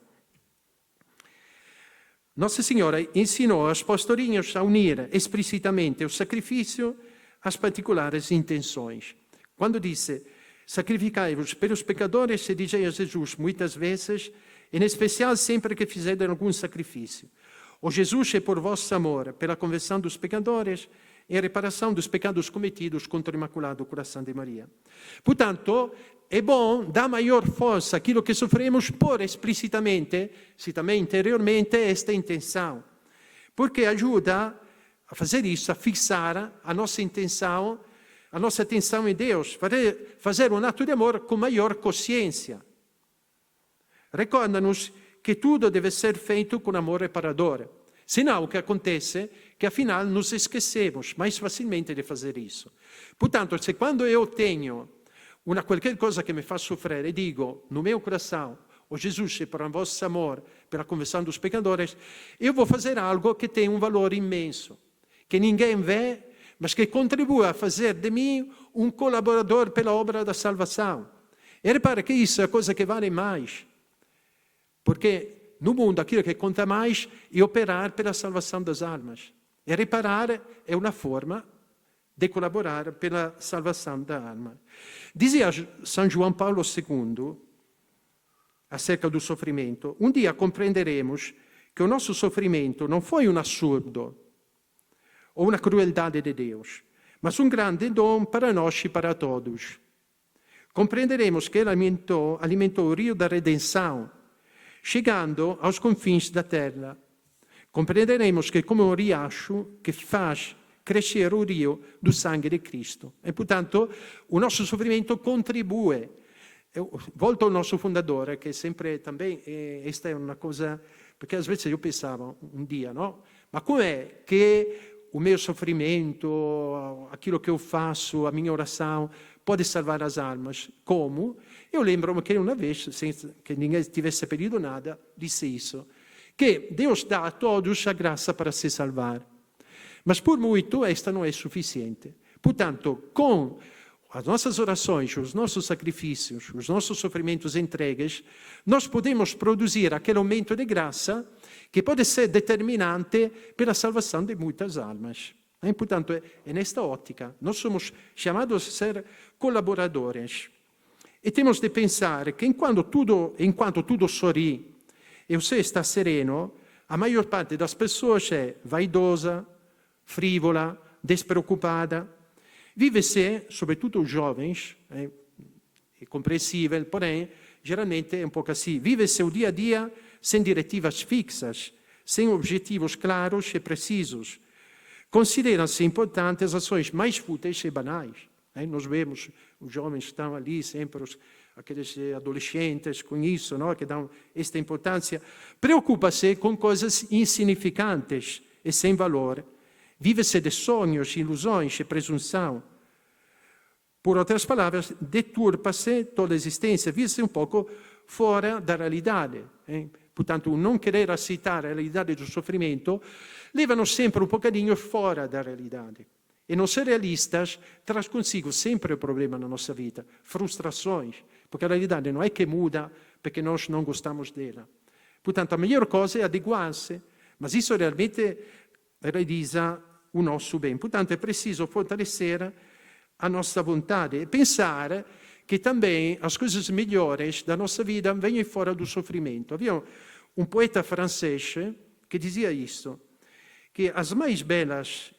Nossa Senhora ensinou aos pastorinhos a unir explicitamente o sacrifício às particulares intenções. Quando disse, sacrificai-vos pelos pecadores, se dizia a Jesus muitas vezes, em especial sempre que fizerem algum sacrifício. O Jesus é por vosso amor, pela conversão dos pecadores e a reparação dos pecados cometidos contra o Imaculado Coração de Maria. Portanto, é bom dar maior força àquilo que sofremos por explicitamente, se também interiormente, esta intenção. Porque ajuda a fazer isso, a fixar a nossa intenção, a nossa atenção em Deus, fazer um ato de amor com maior consciência. Recorda-nos que tudo deve ser feito com amor reparador. Senão o que acontece é que afinal nos esquecemos mais facilmente de fazer isso. Portanto, se quando eu tenho qualquer coisa que me faz sofrer e digo no meu coração, o Jesus é por o vosso amor, pela conversão dos pecadores, eu vou fazer algo que tem um valor imenso, que ninguém vê, mas que contribui a fazer de mim um colaborador pela obra da salvação. E repara que isso é a coisa que vale mais. Porque no mundo aquilo que conta mais é operar pela salvação das almas. E reparar é uma forma de colaborar pela salvação da alma. Dizia São João Paulo II, acerca do sofrimento, um dia compreenderemos que o nosso sofrimento não foi um absurdo ou uma crueldade de Deus, mas um grande dom para nós e para todos. Compreenderemos que ele alimentou o rio da redenção, chegando aos confins da terra. Compreenderemos que é como um riacho que faz crescer o rio do sangue de Cristo. E, portanto, o nosso sofrimento contribui. Volto ao nosso fundador, que sempre também, esta é uma coisa, porque às vezes eu pensava um dia, não? Mas como é que o meu sofrimento, aquilo que eu faço, a minha oração, pode salvar as almas? Como? Eu lembro-me que uma vez, sem que ninguém tivesse pedido nada, disse isso, que Deus dá a todos a graça para se salvar. Mas por muito, esta não é suficiente. Portanto, com as nossas orações, os nossos sacrifícios, os nossos sofrimentos entregues, nós podemos produzir aquele aumento de graça que pode ser determinante pela salvação de muitas almas. Portanto, é nesta ótica. Nós somos chamados a ser colaboradores. E temos de pensar que enquanto tudo sorri e você está sereno, a maior parte das pessoas é vaidosa, frívola, despreocupada. Vive-se, sobretudo os jovens, é compreensível, porém, geralmente é um pouco assim. Vive-se o dia a dia sem diretivas fixas, sem objetivos claros e precisos. Consideram-se importantes as ações mais fúteis e banais. Nós vemos os jovens que estão ali, sempre aqueles adolescentes com isso, não? Que dão esta importância. Preocupa-se com coisas insignificantes e sem valor. Vive-se de sonhos, ilusões e presunção. Por outras palavras, deturpa-se toda a existência, vive-se um pouco fora da realidade. Portanto, o não querer aceitar a realidade do sofrimento leva-nos sempre um bocadinho fora da realidade. E não ser realistas traz consigo sempre o problema na nossa vida, frustrações, porque a realidade não é que muda porque nós não gostamos dela. Portanto, a melhor coisa é adeguar-se, mas isso realmente realizza o nosso bem. Portanto, é preciso fortalecer a nossa vontade e pensar que também as coisas melhores da nossa vida venham fora do sofrimento. Havia um poeta francês que dizia isso, que as mais belas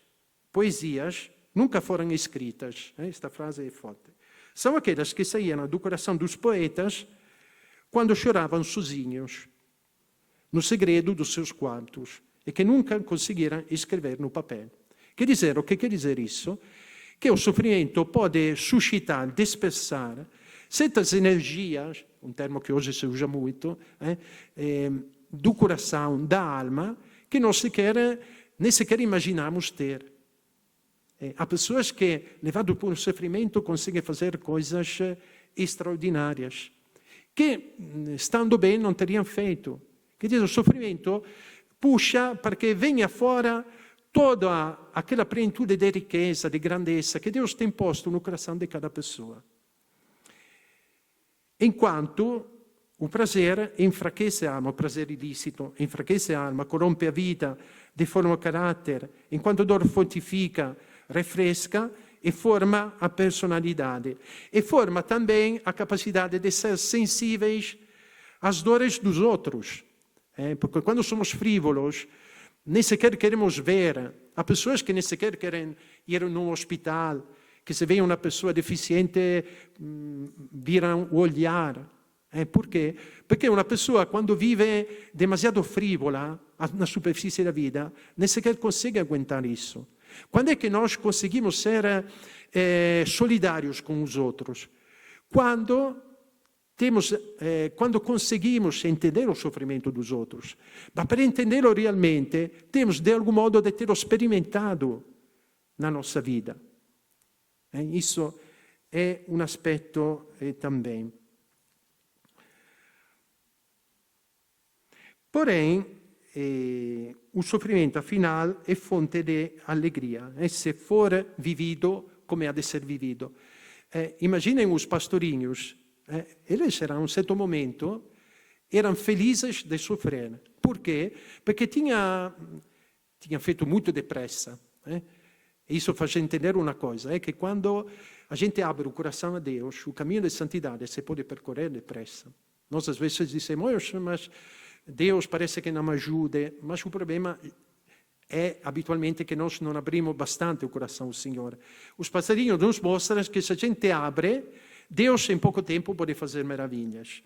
poesias nunca foram escritas. Esta frase é forte. São aquelas que saíam do coração dos poetas quando choravam sozinhos, no segredo dos seus quartos, e que nunca conseguiram escrever no papel. O que quer dizer isso? Que o sofrimento pode suscitar, dispersar certas energias, um termo que hoje se usa muito, do coração, da alma, que nem sequer imaginamos ter. Há pessoas que, levadas por um sofrimento, conseguem fazer coisas extraordinárias, que, estando bem, não teriam feito. Quer dizer, o sofrimento puxa para que venha fora toda aquela plenitude de riqueza, de grandeza que Deus tem posto no coração de cada pessoa. Enquanto o prazer enfraquece a alma, o prazer ilícito enfraquece a alma, corrompe a vida, deforma o caráter, enquanto a dor fortifica, refresca e forma a personalidade. E forma também a capacidade de ser sensíveis às dores dos outros. Porque quando somos frívolos, nem sequer queremos ver. Há pessoas que nem sequer querem ir num hospital, que se vê uma pessoa deficiente, viram o olhar. Por quê? Porque uma pessoa, quando vive demasiado frívola na superfície da vida, nem sequer consegue aguentar isso. Quando é que nós conseguimos ser solidários com os outros? Quando conseguimos entender o sofrimento dos outros. Mas para entendê-lo realmente, temos de algum modo de ter experimentado na nossa vida. Isso é um aspecto também. Porém, o sofrimento, afinal, é fonte de alegria, se for vivido como ha de ser vivido. Imaginem os pastorinhos. Eles, a um certo momento, eram felizes de sofrer. Por quê? Porque tinham feito muito depressa. Isso faz entender uma coisa, é que quando a gente abre o coração a Deus, o caminho de santidade se pode percorrer depressa. Nós às vezes dizemos, mas Deus parece que não me ajuda, mas o problema é habitualmente que nós não abrimos bastante o coração ao Senhor. Os passarinhos nos mostram que se a gente abre, Deus em pouco tempo pode fazer maravilhas.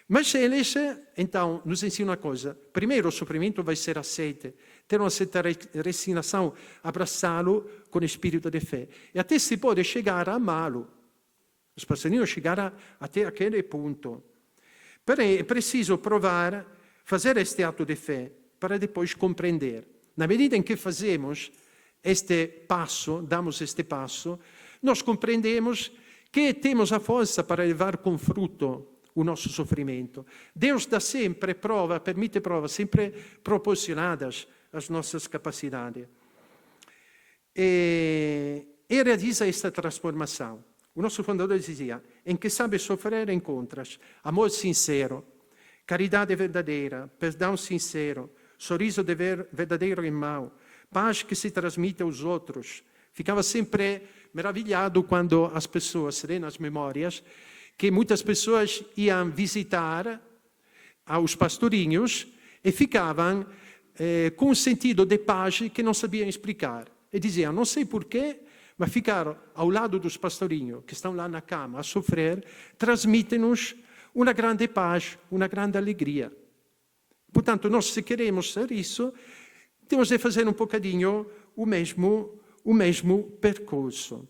Mas eles, então, nos ensinam uma coisa. Primeiro, o sofrimento vai ser aceito. Ter uma certa resignação, abraçá-lo com espírito de fé. E até se pode chegar a amá-lo. Os passarinhos chegaram até aquele ponto. Porém, é preciso provar, fazer este ato de fé, para depois compreender. Na medida em que fazemos este passo, damos este passo, nós compreendemos que temos a força para levar com fruto o nosso sofrimento. Deus dá sempre prova, permite provas sempre proporcionadas às nossas capacidades. E realiza esta transformação. O nosso fundador dizia, em que sabes sofrer encontras amor sincero, caridade verdadeira, perdão sincero, sorriso verdadeiro e mau, paz que se transmite aos outros. Ficava sempre maravilhado quando as pessoas, nas memórias, que muitas pessoas iam visitar aos pastorinhos e ficavam com um sentido de paz que não sabiam explicar. E diziam, não sei porquê, mas ficar ao lado dos pastorinhos, que estão lá na cama a sofrer, transmite-nos uma grande paz, uma grande alegria. Portanto, nós, se queremos ser isso, temos de fazer um bocadinho o mesmo percurso.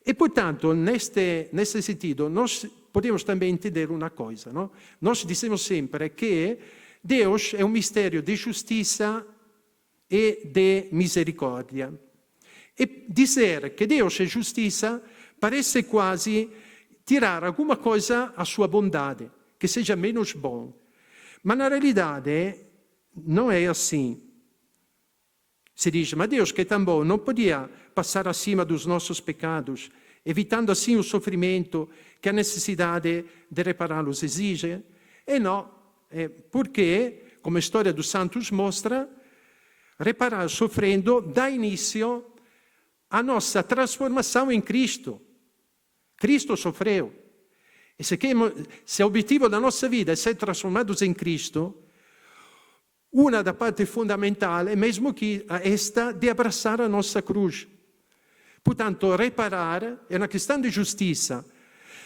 E, portanto, nesse sentido, nós podemos também entender uma coisa, não? Nós dizemos sempre que Deus é um mistério de justiça e de misericórdia. E dizer que Deus é justiça parece quase tirar alguma coisa à sua bondade, que seja menos bom. Mas na realidade não é assim. Se diz, mas Deus que é tão bom, não podia passar acima dos nossos pecados, evitando assim o sofrimento que a necessidade de repará-los exige? E não, porque, como a história dos santos mostra, reparar sofrendo dá início à nossa transformação em Cristo. Cristo sofreu. E se o objetivo da nossa vida é ser transformados em Cristo, uma da parte fundamental é mesmo que esta de abraçar a nossa cruz. Portanto, reparar é uma questão de justiça,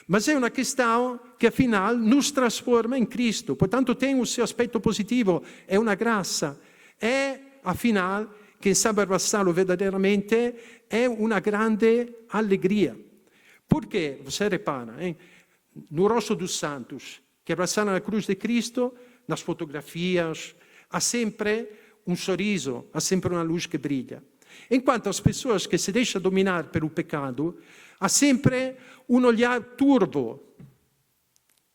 mas é uma questão que, afinal, nos transforma em Cristo. Portanto, tem o seu aspetto positivo, é uma graça. É, afinal, quem sabe abraçá-lo verdadeiramente, é uma grande alegria. Porque, você repara, no rosto dos santos, que abraçaram a cruz de Cristo, nas fotografias, há sempre um sorriso, há sempre uma luz que brilha. Enquanto as pessoas que se deixam dominar pelo pecado, há sempre um olhar turvo.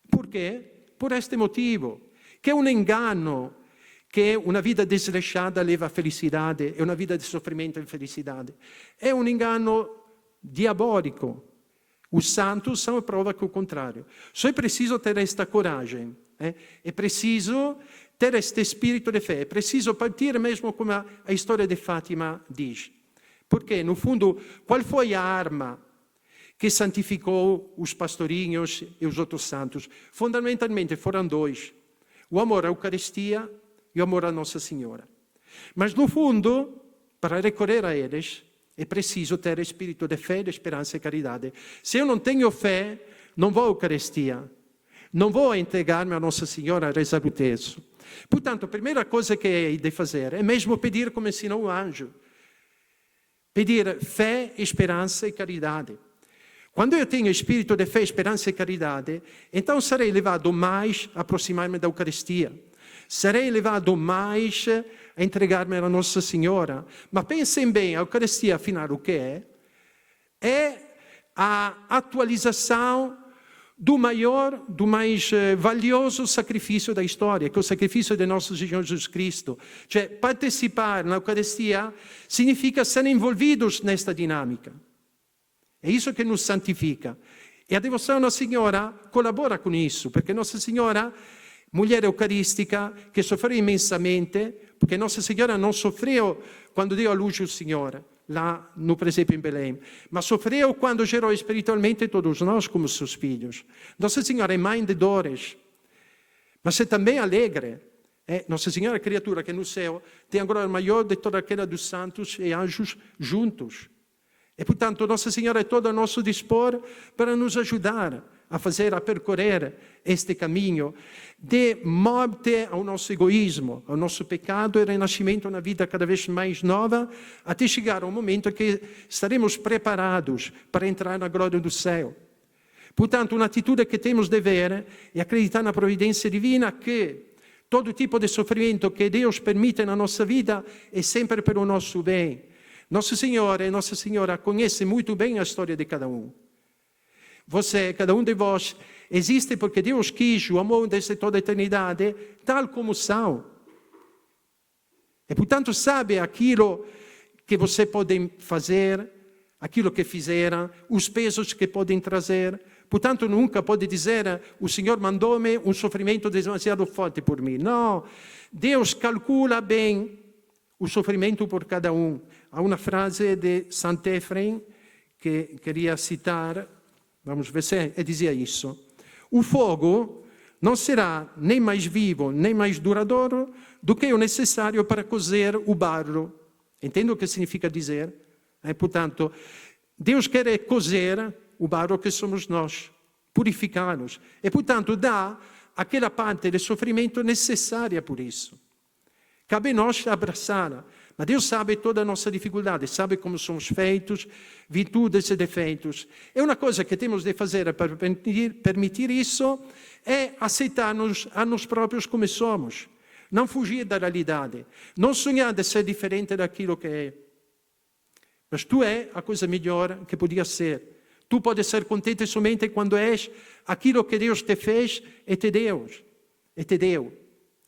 Por quê? Por este motivo, que é um engano, que uma vida desleixada leva a felicidade e uma vida de sofrimento a infelicidade. É um engano diabólico. Os santos são a prova que é o contrário. Só é preciso ter esta coragem. É preciso ter este espírito de fé. É preciso partir mesmo como a história de Fátima diz. Porque, no fundo, qual foi a arma que santificou os pastorinhos e os outros santos? Fundamentalmente foram dois. O amor à Eucaristia e o amor à Nossa Senhora. Mas, no fundo, para recorrer a eles, é preciso ter espírito de fé, de esperança e caridade. Se eu não tenho fé, não vou à Eucaristia. Não vou entregar-me a Nossa Senhora a rezar o terço. Portanto, a primeira coisa que é de fazer é mesmo pedir como ensinou o anjo. Pedir fé, esperança e caridade. Quando eu tenho espírito de fé, esperança e caridade, então serei levado mais a aproximar-me da Eucaristia. Serei levado mais a entregar-me a Nossa Senhora. Mas pensem bem, a Eucaristia, afinal, o que é? É a atualização do maior, do mais valioso sacrifício da história, que é o sacrifício de nosso Senhor Jesus Cristo. Cioè, participar na Eucaristia significa ser envolvidos nesta dinâmica. É isso que nos santifica. E a devoção à Nossa Senhora colabora com isso, porque Nossa Senhora, mulher eucarística, que sofreu imensamente, porque Nossa Senhora não sofreu quando deu à luz o Senhor, lá no presépio em Belém, mas sofreu quando gerou espiritualmente todos nós como seus filhos. Nossa Senhora é mãe de dores, mas é também alegre. Nossa Senhora, criatura que no céu tem a glória maior de toda aquela dos santos e anjos juntos. E, portanto, Nossa Senhora é todo a nosso dispor para nos ajudar a percorrer este caminho de morte ao nosso egoísmo, ao nosso pecado e renascimento a uma vida cada vez mais nova, até chegar ao momento que estaremos preparados para entrar na glória do céu. Portanto, uma atitude que temos de ver é acreditar na providência divina, que todo tipo de sofrimento que Deus permite na nossa vida é sempre para o nosso bem. Nosso Senhor e Nossa Senhora conhecem muito bem a história de cada um. Você, cada um de vós, existe porque Deus quis o amor desde toda a eternidade, tal como são. E, portanto, sabe aquilo que você pode fazer, aquilo que fizeram, os pesos que podem trazer. Portanto, nunca pode dizer, o Senhor mandou-me um sofrimento demasiado forte por mim. Não, Deus calcula bem o sofrimento por cada um. Há uma frase de Saint-Efrem que queria citar, vamos ver se dizia isso. O fogo não será nem mais vivo, nem mais duradouro do que o necessário para cozer o barro. Entende o que significa dizer? Portanto, Deus quer cozer o barro que somos nós, purificar-nos. E, portanto, dá aquela parte de sofrimento necessária por isso. Cabe a nós abraçá-la. Mas Deus sabe toda a nossa dificuldade, sabe como somos feitos, virtudes e defeitos. E uma coisa que temos de fazer para permitir isso é aceitar-nos a nós próprios como somos. Não fugir da realidade. Não sonhar de ser diferente daquilo que é. Mas tu é a coisa melhor que podia ser. Tu podes ser contente somente quando és aquilo que Deus te fez e te deu.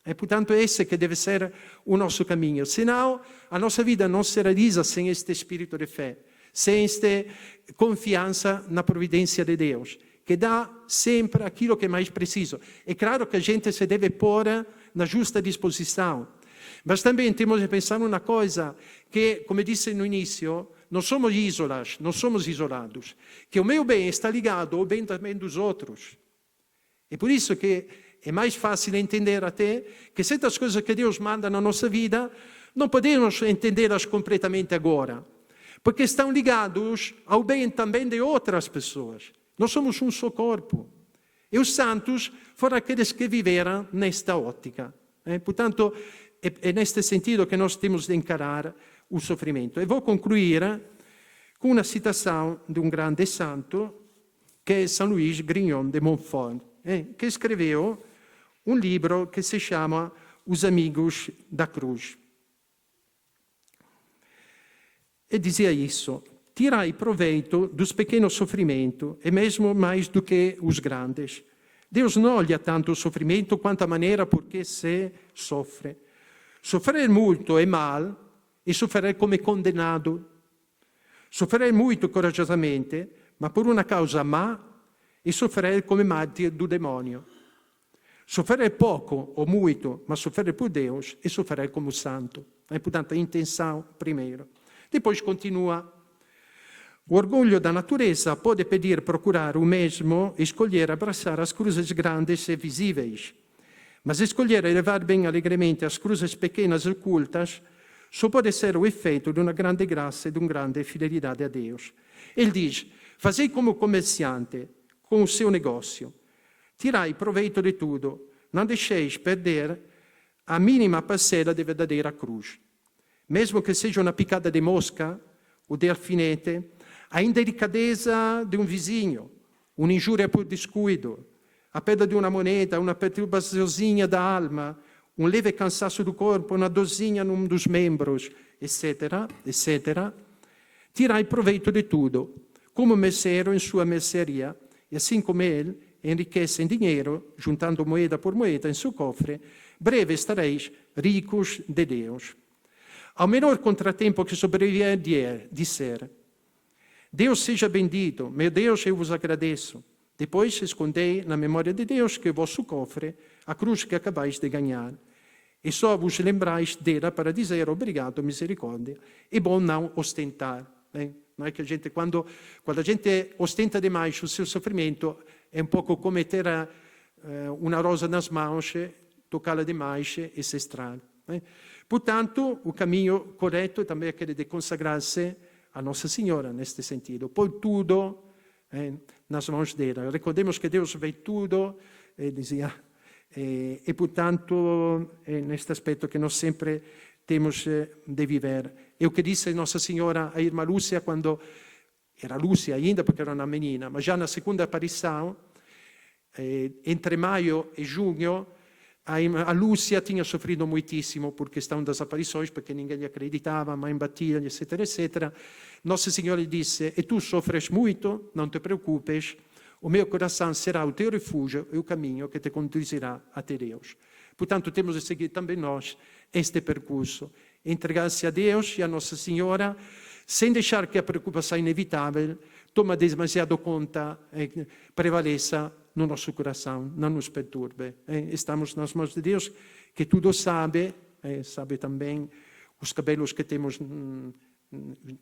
E, portanto, esse que deve ser o nosso caminho. Senão, a nossa vida não se realiza sem este espírito de fé, sem esta confiança na providência de Deus, que dá sempre aquilo que é mais preciso. É claro que a gente se deve pôr na justa disposição, mas também temos de pensar uma coisa, que, como disse no início, não somos isolados, que o meu bem está ligado ao bem também dos outros. É por isso que é mais fácil entender até que certas coisas que Deus manda na nossa vida não podemos entendê-las completamente agora, porque estão ligados ao bem também de outras pessoas. Nós somos um só corpo. E os santos foram aqueles que viveram nesta ótica. Portanto, é neste sentido que nós temos de encarar o sofrimento. E vou concluir com uma citação de um grande santo, que é São Luís Grignon de Montfort, que escreveu um livro que se chama Os Amigos da Cruz. E dizia isso: tirai proveito dos pequenos sofrimentos, e mesmo mais do que os grandes. Deus não olha tanto o sofrimento quanto a maneira por que se sofre. Sofrer muito é mal e sofrer come condenado. Sofrer muito corajosamente, ma por una causa má, e sofrer come mártir do demônio. Sofrer pouco ou muito, mas sofrer por Deus e sofrer como santo. Portanto, a intenção primeiro. Depois continua. O orgulho da natureza pode pedir procurar o mesmo e escolher abraçar as cruzes grandes e visíveis. Mas escolher elevar bem alegremente as cruzes pequenas e ocultas só pode ser o efeito de uma grande graça e de uma grande fidelidade a Deus. Ele diz: fazei como comerciante com o seu negócio. Tirai proveito de tudo. Não deixeis perder a mínima parcela de verdadeira cruz. Mesmo que seja uma picada de mosca ou de alfinete, a indelicadeza de um vizinho, uma injúria por descuido, a perda de uma moneda, uma perturbaçãozinha da alma, um leve cansaço do corpo, uma dorzinha num dos membros, etc., etc. Tirai proveito de tudo, como merceiro em sua mercearia, e assim como ele enriquece em dinheiro, juntando moeda por moeda em seu cofre, breve estareis ricos de Deus. Ao menor contratempo que sobrevier, disser: Deus seja bendito, meu Deus, eu vos agradeço. Depois escondei na memória de Deus que o vosso cofre, a cruz que acabais de ganhar. E só vos lembrais dela para dizer obrigado, misericórdia. É bom não ostentar. Não é que a gente, quando a gente ostenta demais o seu sofrimento, é um pouco come ter uma rosa nas mãos, tocá-la demais e se estraga. Portanto, o caminho correto também é aquele de consagrar-se a Nossa Senhora, neste sentido. Pôr tudo nas mãos dela. Recordemos que Deus vê tudo, dizia, e portanto, é neste aspecto que nós sempre temos de viver. É o que disse Nossa Senhora a irmã Lúcia, quando era Lúcia ainda, porque era uma menina, mas já na segunda aparição, entre maio e junho, a Lúcia tinha sofrido muitíssimo por questão das aparições, porque ninguém lhe acreditava, mãe batia-lhe, etc, etc. Nossa Senhora lhe disse: e tu sofres muito, não te preocupes, o meu coração será o teu refúgio e o caminho que te conduzirá até Deus. Portanto, temos de seguir também nós este percurso, entregar-se a Deus e a Nossa Senhora, sem deixar que a preocupação inevitável tome demasiado conta e prevaleça no nosso coração, não nos perturbe. Estamos nas mãos de Deus, que tudo sabe, sabe também os cabelos que temos,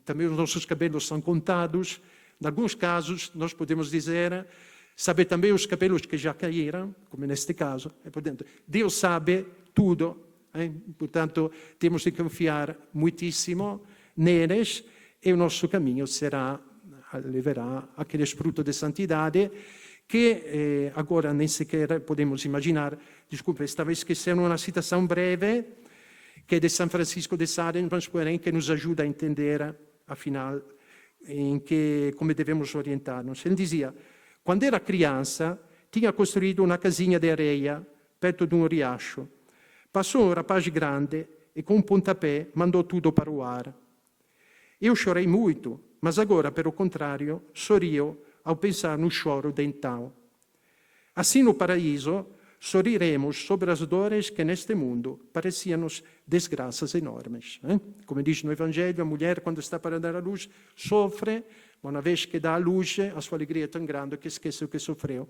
também os nossos cabelos são contados. Em alguns casos, nós podemos dizer, sabe também os cabelos que já caíram, como neste caso. E, portanto, Deus sabe tudo. Portanto, temos de confiar muitíssimo neles e o nosso caminho levará aqueles frutos de santidade que agora nem sequer podemos imaginar. Desculpe, estava esquecendo uma citação breve que é de São Francisco de Sales, mas porém que nos ajuda a entender, afinal, como devemos orientar-nos. Ele dizia, quando era criança, tinha costruído uma casinha de areia perto de um riacho. Passou um rapaz grande e com um pontapé mandou tudo para o ar. Eu chorei muito, mas agora, pelo contrário, sorrio ao pensar no choro de então. Assim, no paraíso, sorriremos sobre as dores que neste mundo pareciam-nos desgraças enormes. Como diz no Evangelho, a mulher, quando está para dar à luz, sofre, mas uma vez que dá à luz, a sua alegria é tão grande que esquece o que sofreu.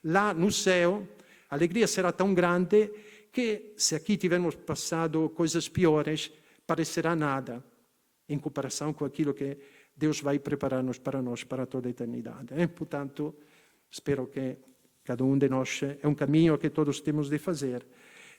Lá no céu, a alegria será tão grande que, se aqui tivermos passado coisas piores, parecerá nada em comparação com aquilo que Deus vai preparar-nos para nós para toda a eternidade. Portanto, espero que cada um de nós é um caminho que todos temos de fazer,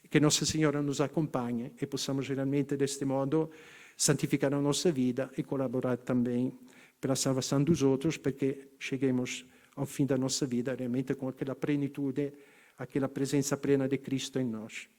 que Nossa Senhora nos acompanhe e possamos realmente, deste modo, santificar a nossa vida e colaborar também pela salvação dos outros, porque cheguemos ao fim da nossa vida realmente com aquela plenitude, aquela presença plena de Cristo em nós.